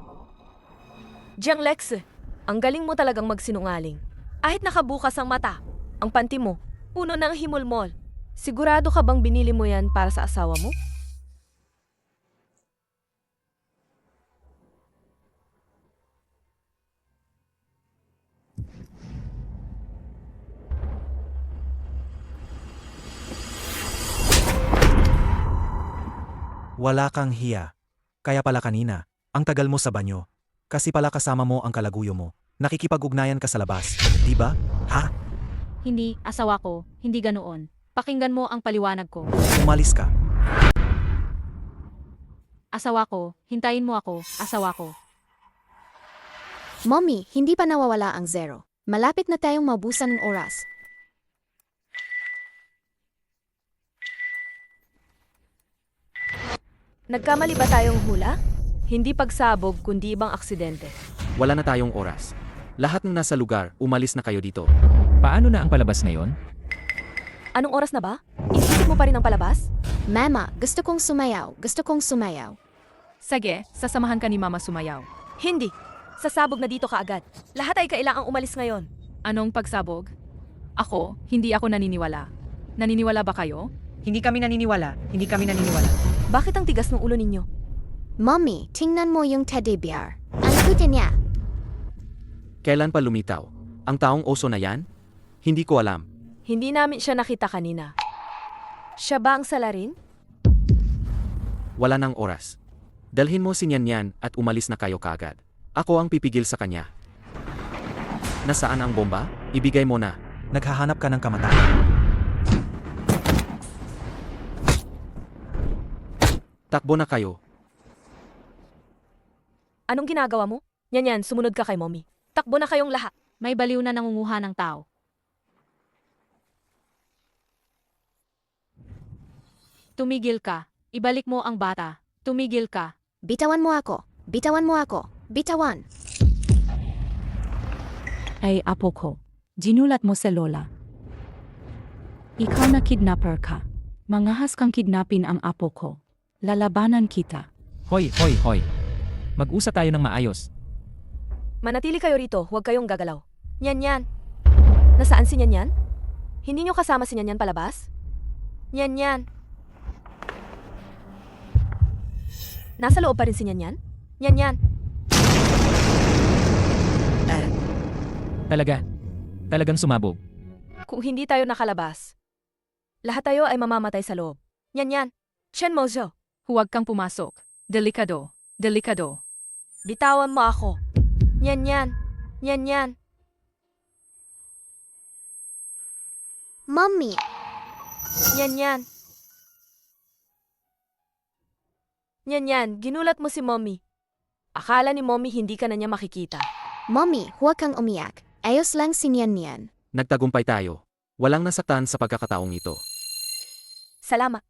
Jiang Lexue, ang galing mo talagang magsinungaling. Ahit nakabukas ang mata, ang panty mo, puno ng himulmol. Sigurado ka bang binili mo yan para sa asawa mo? Wala kang hiya. Kaya pala kanina, ang tagal mo sa banyo. Kasi pala kasama mo ang kalaguyo mo. Nakikipag-ugnayan ka sa labas, di ba? Ha? Hindi, asawa ko, hindi ganoon. Pakinggan mo ang paliwanag ko. Umalis ka. Asawa ko, hintayin mo ako, asawa ko. Mommy, hindi pa nawawala ang zero. Malapit na tayong maubusan ng oras. Nagkamali ba tayong hula? Hindi pagsabog kundi ibang aksidente. Wala na tayong oras. Lahat ng nasa lugar, umalis na kayo dito. Paano na ang palabas ngayon? Anong oras na ba? Isisip mo pa rin ang palabas? Mama, gusto kong sumayaw. Gusto kong sumayaw. Sige, sasamahan ka ni Mama sumayaw. Hindi. Sasabog na dito ka agad. Lahat ay kailangang umalis ngayon. Anong pagsabog? Ako, hindi ako naniniwala. Naniniwala ba kayo? Hindi kami naniniwala. Hindi kami naniniwala. Bakit ang tigas ng ulo ninyo? Mommy, tingnan mo yung teddy bear. Ang cute niya. Kailan pa lumitaw? Ang taong oso na yan? Hindi ko alam. Hindi namin siya nakita kanina. Siya ba ang salarin? Wala nang oras. Dalhin mo si Nyan at umalis na kayo kaagad. Ako ang pipigil sa kanya. Nasaan ang bomba? Ibigay mo na. Naghahanap ka ng kamatayan. Takbo na kayo. Anong ginagawa mo? Yan, sumunod ka kay mommy. Takbo na kayong lahat. May baliw na nangunguha ng tao. Tumigil ka. Ibalik mo ang bata. Tumigil ka. Bitawan mo ako. Bitawan mo ako. Bitawan. Ay apo ko, ginulat mo sa lola. Ikaw na kidnapper ka. Mangahas kang kidnapin ang apo ko. Lalabanan kita. Hoy. Mag-usap tayo ng maayos. Manatili kayo rito, huwag kayong gagalaw. Yan. Nasaan si Nyan? Hindi niyo kasama si Nyan palabas? Nyan. Nasa loob pa rin si Nyan? Nyan. Talagang sumabog. Kung hindi tayo nakalabas, lahat tayo ay mamamatay sa loob. Nyan. Shen Mojo, Huwag kang pumasok. Delikado. bitawan mo ako. Nyan. Mommy, Nyan, ginulat mo si Mommy. Akala ni Mommy hindi ka na niya makikita. Mommy, huwag kang umiyak. Ayos lang si Nyan. Nagtagumpay tayo. Walang nasaktan sa pagkakataong ito. Salamat.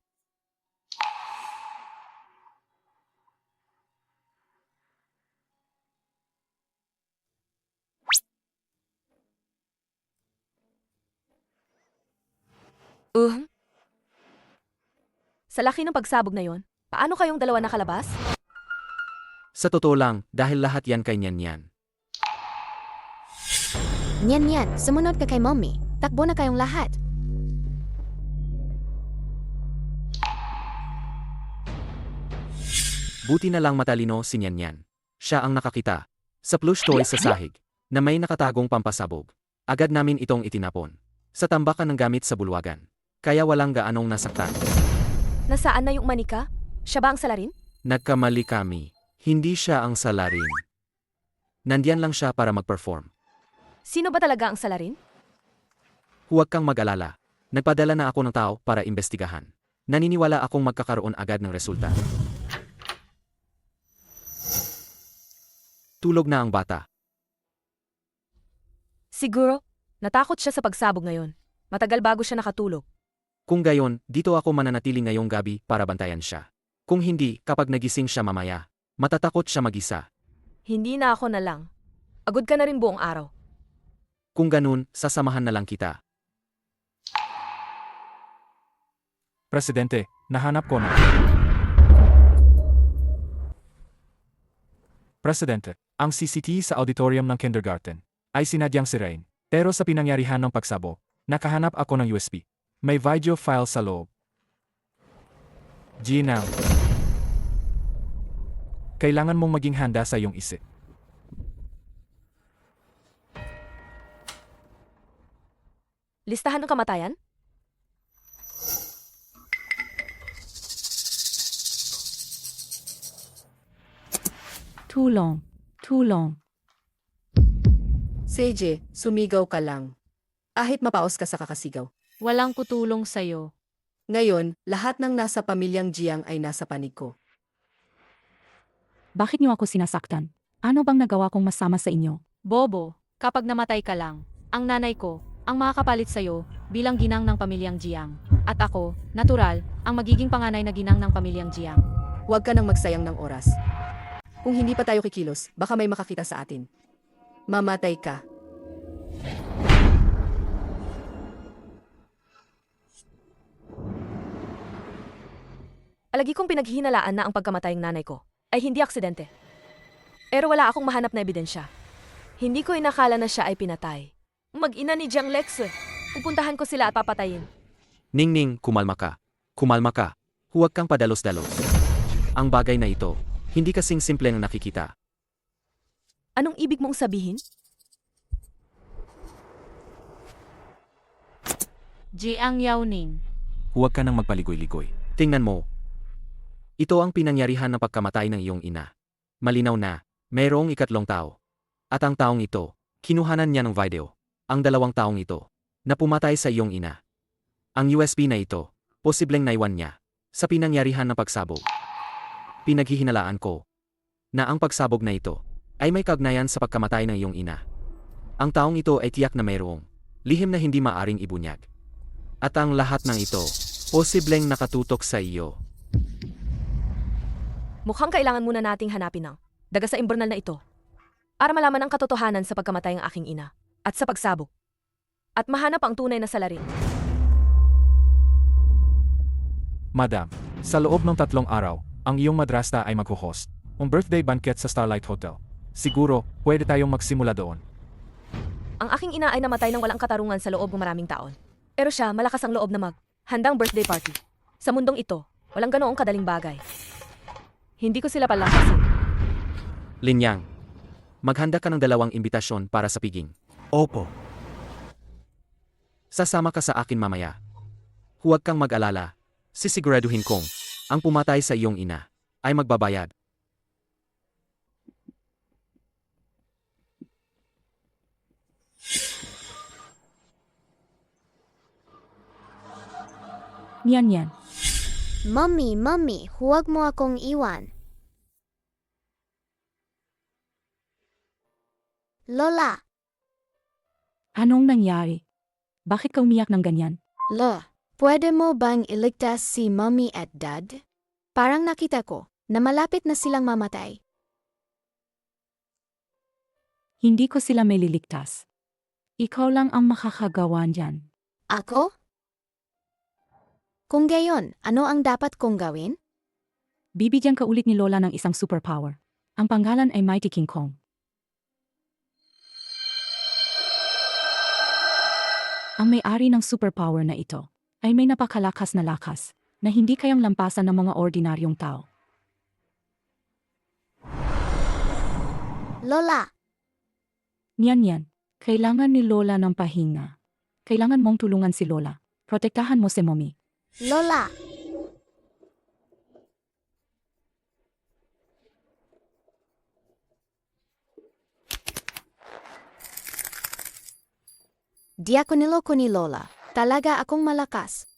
Sa laki ng pagsabog na yon, paano kayong dalawa nakalabas? Sa totoo lang, dahil lahat yan kay Nyan. Nyan, sumunod ka kay Mommy. Takbo na kayong lahat. Buti na lang matalino si Nyan. Siya ang nakakita. Sa plush toy sa sahig, na may nakatagong pampasabog. Agad namin itong itinapon. Sa tambakan ng gamit sa bulwagan. Kaya walang gaanong nasaktan. Nasaan na yung manika? Siya ba ang salarin? Nagkamali kami. Hindi siya ang salarin. Nandiyan lang siya para mag-perform. Sino ba talaga ang salarin? Huwag kang mag-alala. Nagpadala na ako ng tao para imbestigahan. Naniniwala akong magkakaroon agad ng resulta. Tulog na ang bata. Siguro, natakot siya sa pagsabog ngayon. Matagal bago siya nakatulog. Kung gayon, dito ako mananatili ngayong gabi para bantayan siya. Kung hindi, kapag nagising siya mamaya, matatakot siya mag-isa. Hindi na ako na lang. Agod ka na rin buong araw. Kung ganun, sasamahan na lang kita. Presidente, nahanap ko na. Presidente, ang CCTV sa auditorium ng kindergarten ay sinadyang sirain. Pero sa pinangyarihan ng pagsabog, nakahanap ako ng USB. May video file sa loob. Gina, kailangan mong maging handa sa iyong isip. Listahan ng kamatayan? Tulong. Seje, sumigaw ka lang. Ahit mapaos ka sa kakasigaw. Walang kutulong sa'yo. Ngayon, lahat ng nasa pamilyang Jiang ay nasa panig ko. Bakit niyo ako sinasaktan? Ano bang nagawa kong masama sa inyo? Bobo, kapag namatay ka lang, ang nanay ko, ang makakapalit sa'yo bilang ginang ng pamilyang Jiang. At ako, natural, ang magiging panganay na ginang ng pamilyang Jiang. Huwag ka nang magsayang ng oras. Kung hindi pa tayo kikilos, baka may makakita sa atin. Mamatay ka. Alagi kong pinaghihinalaan na ang pagkamatay ng nanay ko ay hindi aksidente. Pero wala akong mahanap na ebidensya. Hindi ko inakala na siya ay pinatay. Mag-ina ni Jiang Lex. Pupuntahan ko sila at papatayin. Ningning, kumalma ka. Kumalma ka. Huwag kang padalos-dalos. Ang bagay na ito, hindi kasing simple ng nakikita. Anong ibig mong sabihin? Jiang Yaoning. Huwag ka nang magpaligoy-ligoy. Tingnan mo. Ito ang pinangyarihan ng pagkamatay ng iyong ina. Malinaw na, mayroong ikatlong tao. At ang taong ito, kinuhanan niya ng video. Ang dalawang taong ito, na pumatay sa iyong ina. Ang USB na ito, posibleng naiwan niya, sa pinangyarihan ng pagsabog. Pinaghihinalaan ko, na ang pagsabog na ito, ay may kagnayan sa pagkamatay ng iyong ina. Ang taong ito ay tiyak na mayroong, lihim na hindi maaring ibunyag. At ang lahat ng ito, posibleng nakatutok sa iyo. Mukhang kailangan muna nating hanapin ang daga sa imburnal na ito para malaman ang katotohanan sa pagkamatay ng aking ina at sa pagsabog. At mahanap ang tunay na salarin. Madam, sa loob ng 3 araw, ang iyong madrasta ay magho-host ng birthday banquet sa Starlight Hotel. Siguro, pwede tayong magsimula doon. Ang aking ina ay namatay ng walang katarungan sa loob ng maraming taon. Pero siya, malakas ang loob na handang birthday party. Sa mundong ito, walang ganoong kadaling bagay. Hindi ko sila palampasin. Linyang, maghanda ka ng 2 imbitasyon para sa piging. Opo. Sasama ka sa akin mamaya. Huwag kang mag-alala. Sisiguraduhin kong ang pumatay sa iyong ina ay magbabayad. Niyan. Mommy, huwag mo akong iwan. Lola, Anong nangyari? Bakit ka umiyak ng ganyan? pwede mo bang iligtas si Mommy at Dad? Parang nakita ko na malapit na silang mamatay. Hindi ko sila may liligtas. Ikaw lang ang makakagawa niyan. Ako? Kung gayon, ano ang dapat kong gawin? Bibigyan ka ulit ni Lola ng isang superpower. Ang pangalan ay Mighty King Kong. Ang may-ari ng superpower na ito ay may napakalakas na lakas na hindi kayang lampasan ng mga ordinaryong tao. Lola, Niyan. Kailangan ni Lola ng pahinga. Kailangan mong tulungan si Lola. Protektahan mo si Mommy. Lola. Di ako niloko ni Lola. Talaga akong malakas.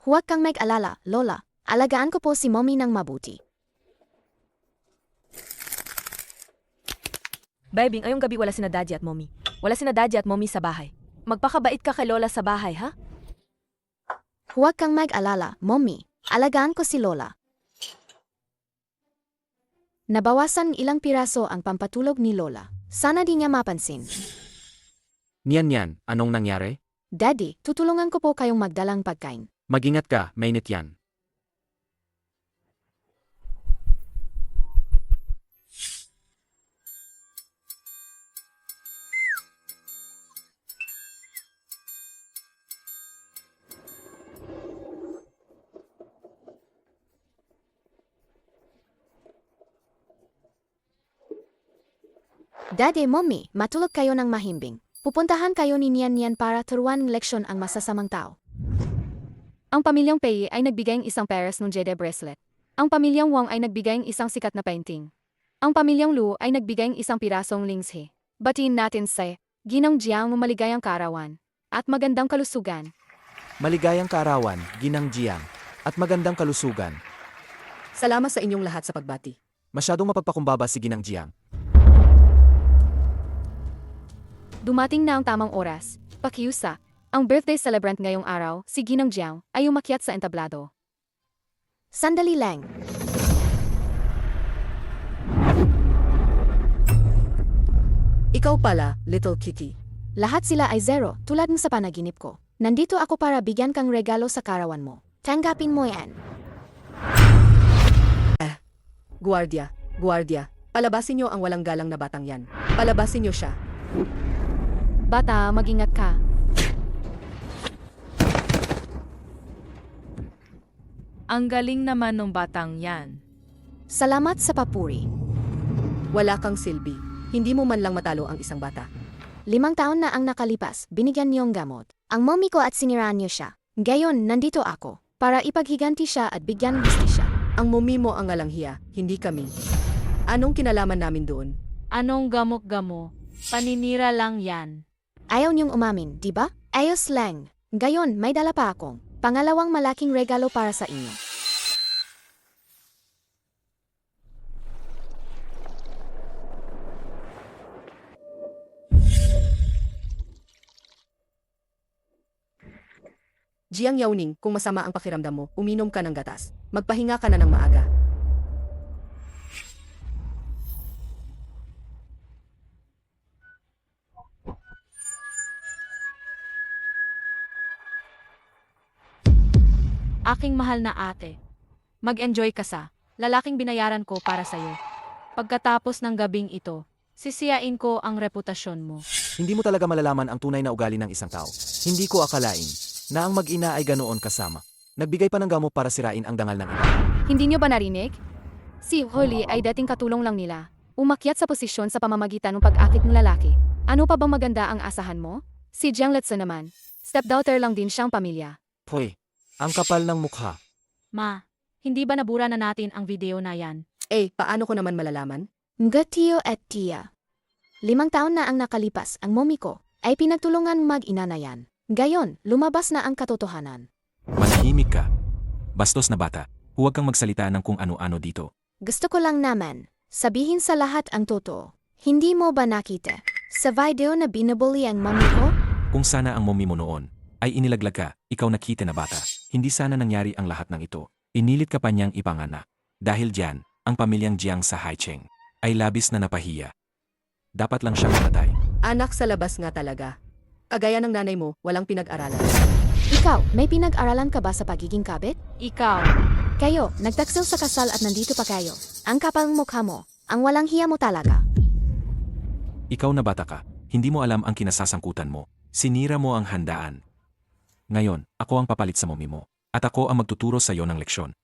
Huwag kang mag-alala, Lola. Alagaan ko po si Mommy ng mabuti. Baby, ngayong gabi wala sina Daddy at Mommy. Wala sina Daddy at Mommy sa bahay. Magpakabait ka kay Lola sa bahay, ha? Huwag kang mag-alala, Mommy. Alagaan ko si Lola. Nabawasan ilang piraso ang pampatulog ni Lola. Sana di niya mapansin. Niyan, anong nangyari? Daddy, tutulungan ko po kayong magdalang pagkain. Mag-ingat ka, mainit yan. Daddy, Mommy, matulog kayo ng mahimbing. Pupuntahan kayo ni Nian para turuan ng leksyon ang masasamang tao. Ang pamilyang Pei ay nagbigay ng isang pares ng Jedi bracelet. Ang pamilyang Wang ay nagbigay ng isang sikat na painting. Ang pamilyang Lu ay nagbigay ng isang pirasong linghe. Batiin natin sa Ginang Jiang ng maligayang kaarawan at magandang kalusugan. Maligayang kaarawan, Ginang Jiang, at magandang kalusugan. Salamat sa inyong lahat sa pagbati. Masyadong mapagpakumbaba si Ginang Jiang. Dumating na ang tamang oras. Pakiusa, ang birthday celebrant ngayong araw, si Ginang Jiang, ay umakyat sa entablado. Sandali lang. Ikaw pala, Little Kitty. Lahat sila ay 0, tulad ng sa panaginip ko. Nandito ako para bigyan kang regalo sa karawan mo. Tanggapin mo yan. Guardia, palabasin niyo ang walang galang na batang yan. Palabasin niyo siya. Bata, mag-ingat ka. Ang galing naman ng batang yan. Salamat sa papuri. Wala kang silbi. Hindi mo man lang matalo ang isang bata. 5 taon na ang nakalipas, binigyan niyong gamot. Ang mommy ko at siniraan niyo siya. Ngayon, nandito ako para ipaghiganti siya at bigyan ng hustisya. Ang mumi mo ang alanghiya, hindi kami. Anong kinalaman namin doon? Anong gamok-gamo? Paninira lang yan. Ayaw niyong umamin, di ba? Ayos lang. Ngayon, may dala pa akong pangalawang malaking regalo para sa inyo. Jiang Yaoning, kung masama ang pakiramdam mo, uminom ka ng gatas. Magpahinga ka na ng maaga. Aking mahal na ate. Mag-enjoy ka sa lalaking binayaran ko para sa'yo. Pagkatapos ng gabing ito, Sisiyain ko ang reputasyon mo. Hindi mo talaga malalaman ang tunay na ugali ng isang tao. Hindi ko akalain na ang mag-ina ay ganoon kasama. Nagbigay pa ng gamot para sirain ang dangal ng iba. Hindi niyo ba narinig? Si Holly ay dating katulong lang nila. Umakyat sa posisyon sa pamamagitan ng pag-akit ng lalaki. Ano pa bang maganda ang asahan mo? Si Jiang Letsa naman. Stepdaughter lang din siyang pamilya. Hoy, ang kapal ng mukha. Ma, hindi ba nabura na natin ang video na yan? Paano ko naman malalaman? Nga tiyo at tiya. 5 taon na ang nakalipas, ang mommy ko ay pinagtulungan mag-ina na yan. Gayon, lumabas na ang katotohanan. Manahimik ka. Bastos na bata, huwag kang magsalita ng kung ano-ano dito. Gusto ko lang naman, sabihin sa lahat ang totoo. Hindi mo ba nakita sa video na binubuli ang mommy ko? Kung sana ang mommy mo noon ay inilaglag ka, ikaw nakita na bata. Hindi sana nangyari ang lahat ng ito. Inilit ka pa niyang ipanganak. Dahil diyan, ang pamilyang Jiang sa Haicheng ay labis na napahiya. Dapat lang siyang mamatay. Anak sa labas nga talaga. Kagaya ng nanay mo, walang pinag-aralan. Ikaw, may pinag-aralan ka ba sa pagiging kabit? Ikaw, Kayo, nagtaksil sa kasal at nandito pa kayo. Ang kapal ng mukha mo, ang walang hiya mo talaga. Ikaw na bata ka, hindi mo alam ang kinasasangkutan mo. Sinira mo ang handaan. Ngayon, ako ang papalit sa mommy mo. At ako ang magtuturo sa iyo ng leksyon.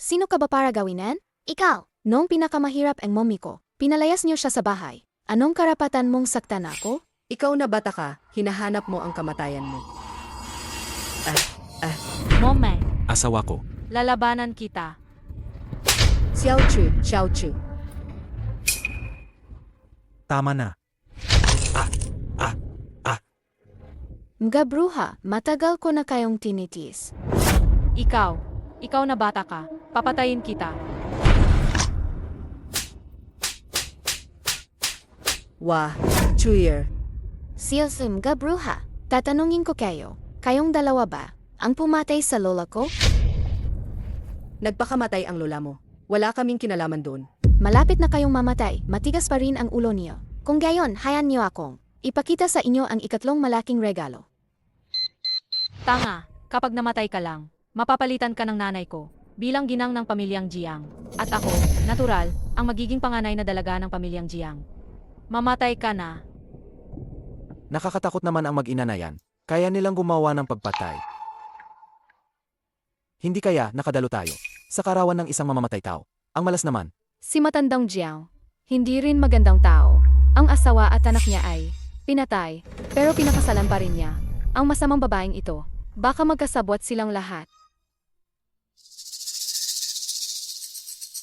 Sino ka ba para gawinan? Ikaw. Noong pinakamahirap ang mommy ko, pinalayas niyo siya sa bahay. Anong karapatan mong saktan ako? Ikaw na bata ka, hinahanap mo ang kamatayan mo. Mome, Asawa ko, lalabanan kita. Xiao Chu. Tama na. Mga bruha, matagal ko na kayong tinitis. Ikaw na bata ka, papatayin kita. Wah, Chuyer. Silsim mga bruha, tatanungin ko kayo, kayong dalawa ba ang pumatay sa lola ko? Nagpakamatay ang lola mo. Wala kaming kinalaman doon. Malapit na kayong mamatay, matigas pa rin ang ulo niyo. Kung gayon, hayaan niyo akong ipakita sa inyo ang ikatlong malaking regalo. Tanga, kapag namatay ka lang, mapapalitan ka ng nanay ko bilang ginang ng pamilyang Jiang. At ako, natural, ang magiging panganay na dalaga ng pamilyang Jiang. Mamatay ka na. Nakakatakot naman ang mag-ina na yan. Kaya nilang gumawa ng pagpatay. Hindi kaya nakadalo tayo sa karawan ng isang mamamatay tao. Ang malas naman. Si matandang Jiao, hindi rin magandang tao. Ang asawa at anak niya ay pinatay, pero pinakasalan pa rin niya. Ang masamang babaeng ito, baka magkasabwat silang lahat.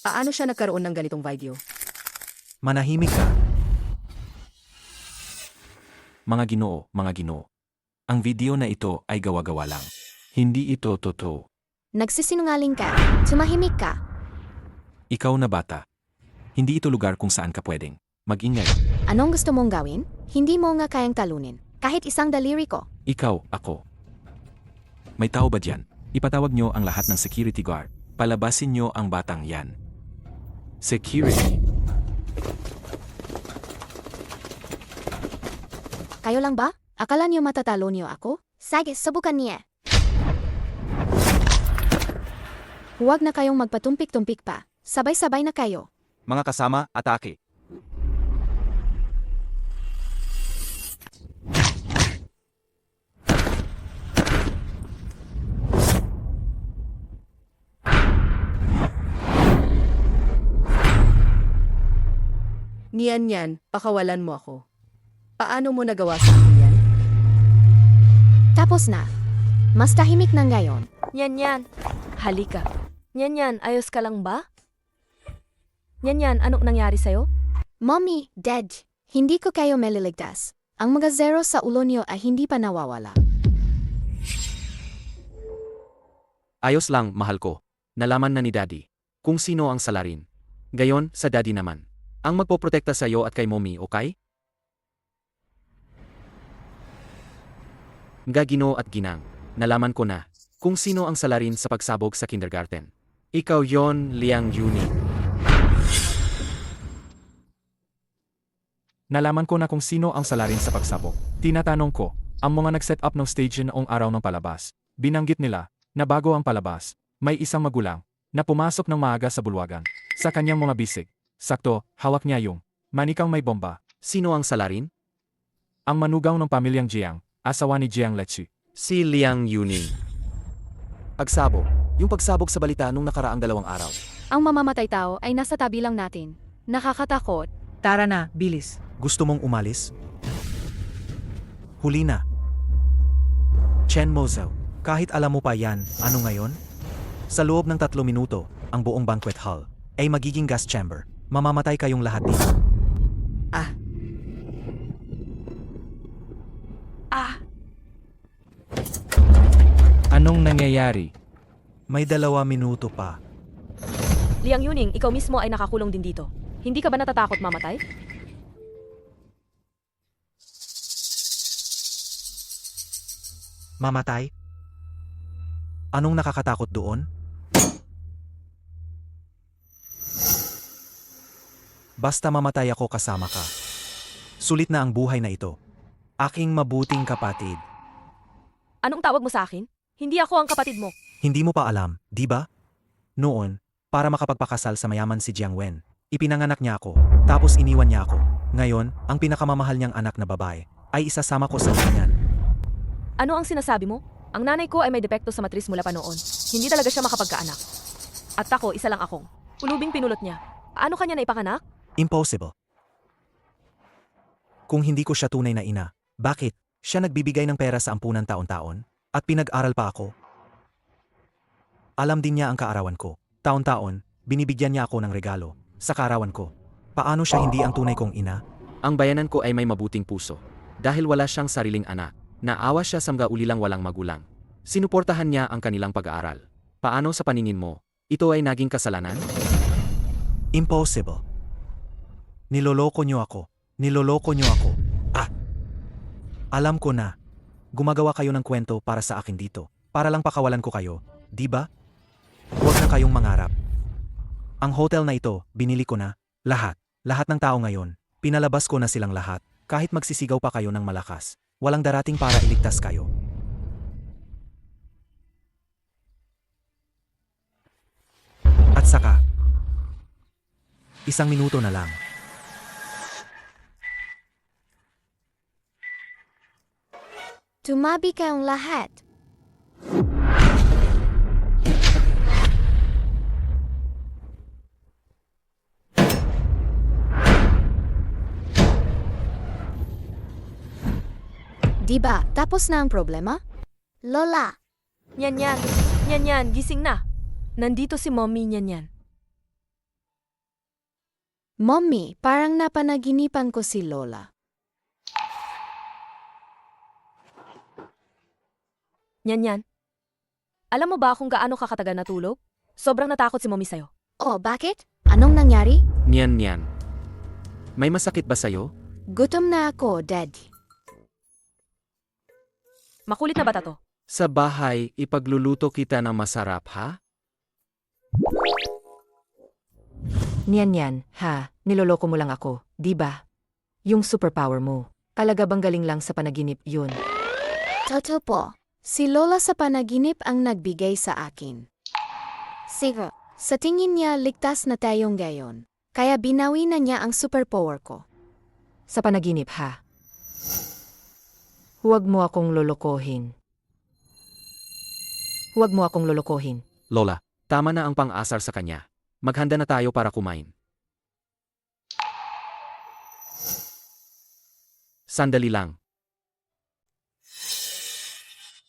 Paano siya nagkaroon ng ganitong video? Manahimik ka. Mga ginoo. Ang video na ito ay gawa-gawa lang. Hindi ito totoo. Nagsisinungaling ka, tumahimik ka. Ikaw na bata. Hindi ito lugar kung saan ka pwedeng mag-ingay. Anong gusto mong gawin? Hindi mo nga kayang talunin, kahit isang daliri ko. Ikaw, ako. May tao ba dyan? Ipatawag nyo ang lahat ng security guard. Palabasin nyo ang batang yan. Security. Kayo lang ba? Akala niyo matatalo niyo ako? Sige, subukan niya. Huwag na kayong magpatumpik-tumpik pa. Sabay-sabay na kayo. Mga kasama, atake. Niyan, pakawalan mo ako. Paano mo nagawa sa akin yan? Tapos na. Mas tahimik na ngayon. Yan. Halika. Yan, ayos ka lang ba? Yan, anong nangyari sa'yo? Mommy, Dad, hindi ko kayo maliligtas. Ang mga zero sa ulo niyo ay hindi pa nawawala. Ayos lang, mahal ko. Nalaman na ni Daddy kung sino ang salarin. Gayon, sa Daddy naman. Ang magpoprotekta sa iyo at kay Mommy, okay? Gagino at Ginang, nalaman ko na kung sino ang salarin sa pagsabog sa kindergarten. Ikaw yon, Liang Yuni. Nalaman ko na kung sino ang salarin sa pagsabog. Tinatanong ko, ang mga nag-set up ng stage noong araw ng palabas. Binanggit nila, na bago ang palabas, may isang magulang na pumasok ng maaga sa bulwagan. Sa kanyang mga bisig, sakto, hawak niya yung manikang may bomba. Sino ang salarin? Ang manugang ng pamilyang Jiang, asawa ni Jiang Lechi. Si Liang Yuning. Pagsabog. Yung pagsabog sa balita nung nakaraang 2 araw. Ang mamamatay tao ay nasa tabi lang natin. Nakakatakot. Tara na, bilis. Gusto mong umalis? Huli na. Chen Mozao, kahit alam mo pa yan, ano ngayon? Sa loob ng 3 minuto, ang buong banquet hall ay magiging gas chamber. Mamamatay kayong lahat dito. Anong nangyayari? May 2 minuto pa. Liang Yuning, ikaw mismo ay nakakulong din dito. Hindi ka ba natatakot mamatay? Mamatay? Anong nakakatakot doon? Basta mamatay ako kasama ka. Sulit na ang buhay na ito. Aking mabuting kapatid. Anong tawag mo sa akin? Hindi ako ang kapatid mo. Hindi mo pa alam, di ba? Noon, para makapagpakasal sa mayaman si Jiang Wen, ipinanganak niya ako, tapos iniwan niya ako. Ngayon, ang pinakamamahal niyang anak na babae ay isasama ko sa niyan. Ano ang sinasabi mo? Ang nanay ko ay may depekto sa matris mula pa noon. Hindi talaga siya makapagkaanak. At ako, isa lang akong. Pulubing pinulot niya. Paano kanya naipanganak? Impossible. Kung hindi ko siya tunay na ina, bakit siya nagbibigay ng pera sa ampunan taon-taon at pinag-aral pa ako? Alam din niya ang kaarawan ko. Taon-taon, binibigyan niya ako ng regalo sa kaarawan ko. Paano siya hindi ang tunay kong ina? Ang bayanan ko ay may mabuting puso. Dahil wala siyang sariling anak, naawa siya sa mga ulilang walang magulang. Sinuportahan niya ang kanilang pag-aaral. Paano sa paningin mo, ito ay naging kasalanan? Impossible. Niloloko niyo ako. Niloloko niyo ako. Alam ko na. Gumagawa kayo ng kwento para sa akin dito. Para lang pakawalan ko kayo, di ba? Huwag na kayong mangarap. Ang hotel na ito, binili ko na. Lahat. Lahat ng tao ngayon. Pinalabas ko na silang lahat. Kahit magsisigaw pa kayo ng malakas. Walang darating para iligtas kayo. At saka, 1 minuto na lang. Tumabi kayong lahat. Diba, tapos na ang problema? Lola, Nyan yan. Nyan yan, gising na. Nandito si mommy nyan yan. Mommy, parang napanaginipan ko si Lola. Nyan yan. Alam mo ba kung gaano ka katagal natulog? Sobrang natakot si mommy sa'yo. Oh, bakit? Anong nangyari? Niyan. May masakit ba sa'yo? Gutom na ako, Daddy. Makulit na bata to. Sa bahay, ipagluluto kita ng masarap, ha? Niyan, ha? Niloloko mo lang ako, di ba? Yung superpower mo. Talaga bang galing lang sa panaginip yun? Totoo po. Si Lola sa panaginip ang nagbigay sa akin. Sige, sa tingin niya ligtas na tayong gayon. Kaya binawi na niya ang superpower ko. Sa panaginip, ha? Huwag mo akong lolokohin. Huwag mo akong lolokohin. Lola, tama na ang pang-asar sa kanya. Maghanda na tayo para kumain. Sandali lang.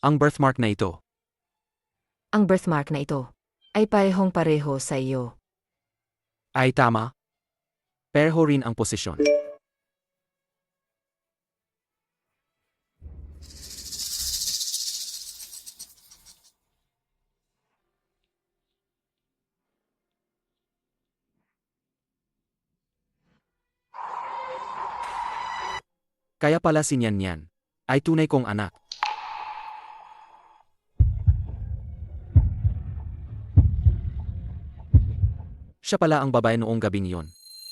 Ang birthmark na ito. Ang birthmark na ito ay parehong-pareho sa iyo. Ay tama. Pareho rin ang posisyon. Kaya pala si Nian ay tunay kong anak. Siya pala ang babae noong gabing iyon.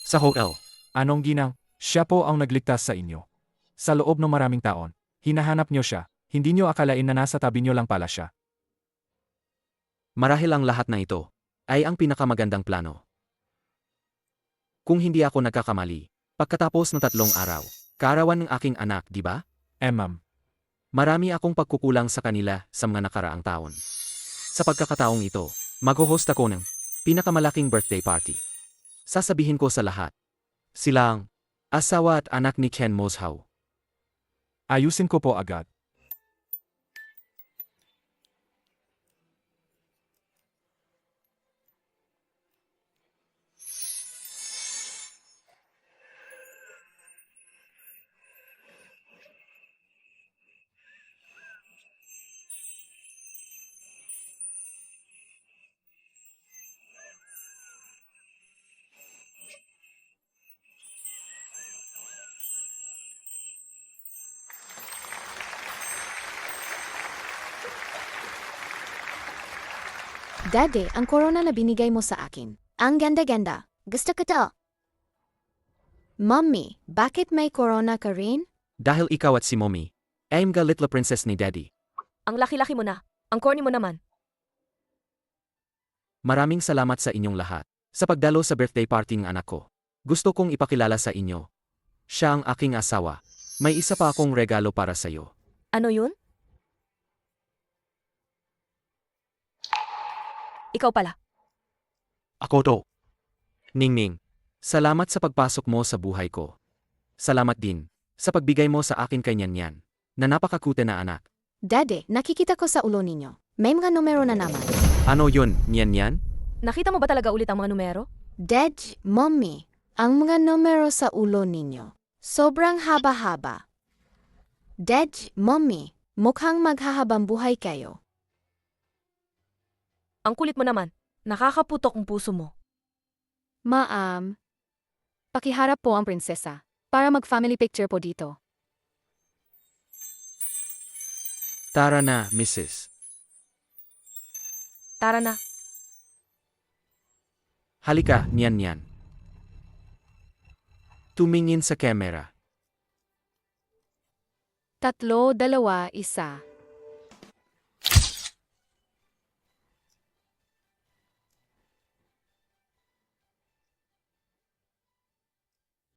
Sa hotel. Anong ginang? Siya po ang nagligtas sa inyo. Sa loob ng maraming taon, hinahanap niyo siya, hindi niyo akalain na nasa tabi niyo lang pala siya. Marahil ang lahat na ito ay ang pinakamagandang plano. Kung hindi ako nagkakamali, pagkatapos ng 3 araw, kaarawan ng aking anak, di ba? Ma'am. Marami akong pagkukulang sa kanila sa mga nakaraang taon. Sa pagkakataong ito, mag-host ako ng pinakamalaking birthday party. Sasabihin ko sa lahat. Sila ang asawa at anak ni Ken Moshaw. Ayusin ko po agad. Daddy, ang corona na binigay mo sa akin. Ang ganda-ganda. Gusto ko to. Mommy, bakit may corona ka rin? Dahil ikaw at si Mommy, aim ga little princess ni Daddy. Ang laki-laki mo na. Ang corny mo naman. Maraming salamat sa inyong lahat sa pagdalo sa birthday party ng anak ko. Gusto kong ipakilala sa inyo. Siya ang aking asawa. May isa pa akong regalo para sa iyo. Ano yun? Ikaw pala. Ako to. Ningning, salamat sa pagpasok mo sa buhay ko. Salamat din sa pagbigay mo sa akin kay Nyan na napakakute na anak. Daddy, nakikita ko sa ulo ninyo. May mga numero na naman. Ano yun, Nyan? Nakita mo ba talaga ulit ang mga numero? Dad, Mommy, ang mga numero sa ulo ninyo. Sobrang haba-haba. Dad, Mommy, mukhang maghahabang buhay kayo. Ang kulit mo naman. Nakakaputok ang puso mo. Ma'am, pakiharap po ang prinsesa para mag-family picture po dito. Tara na, Mrs. Tara na. Halika, Nyan. Tumingin sa camera. 3, 2, 1.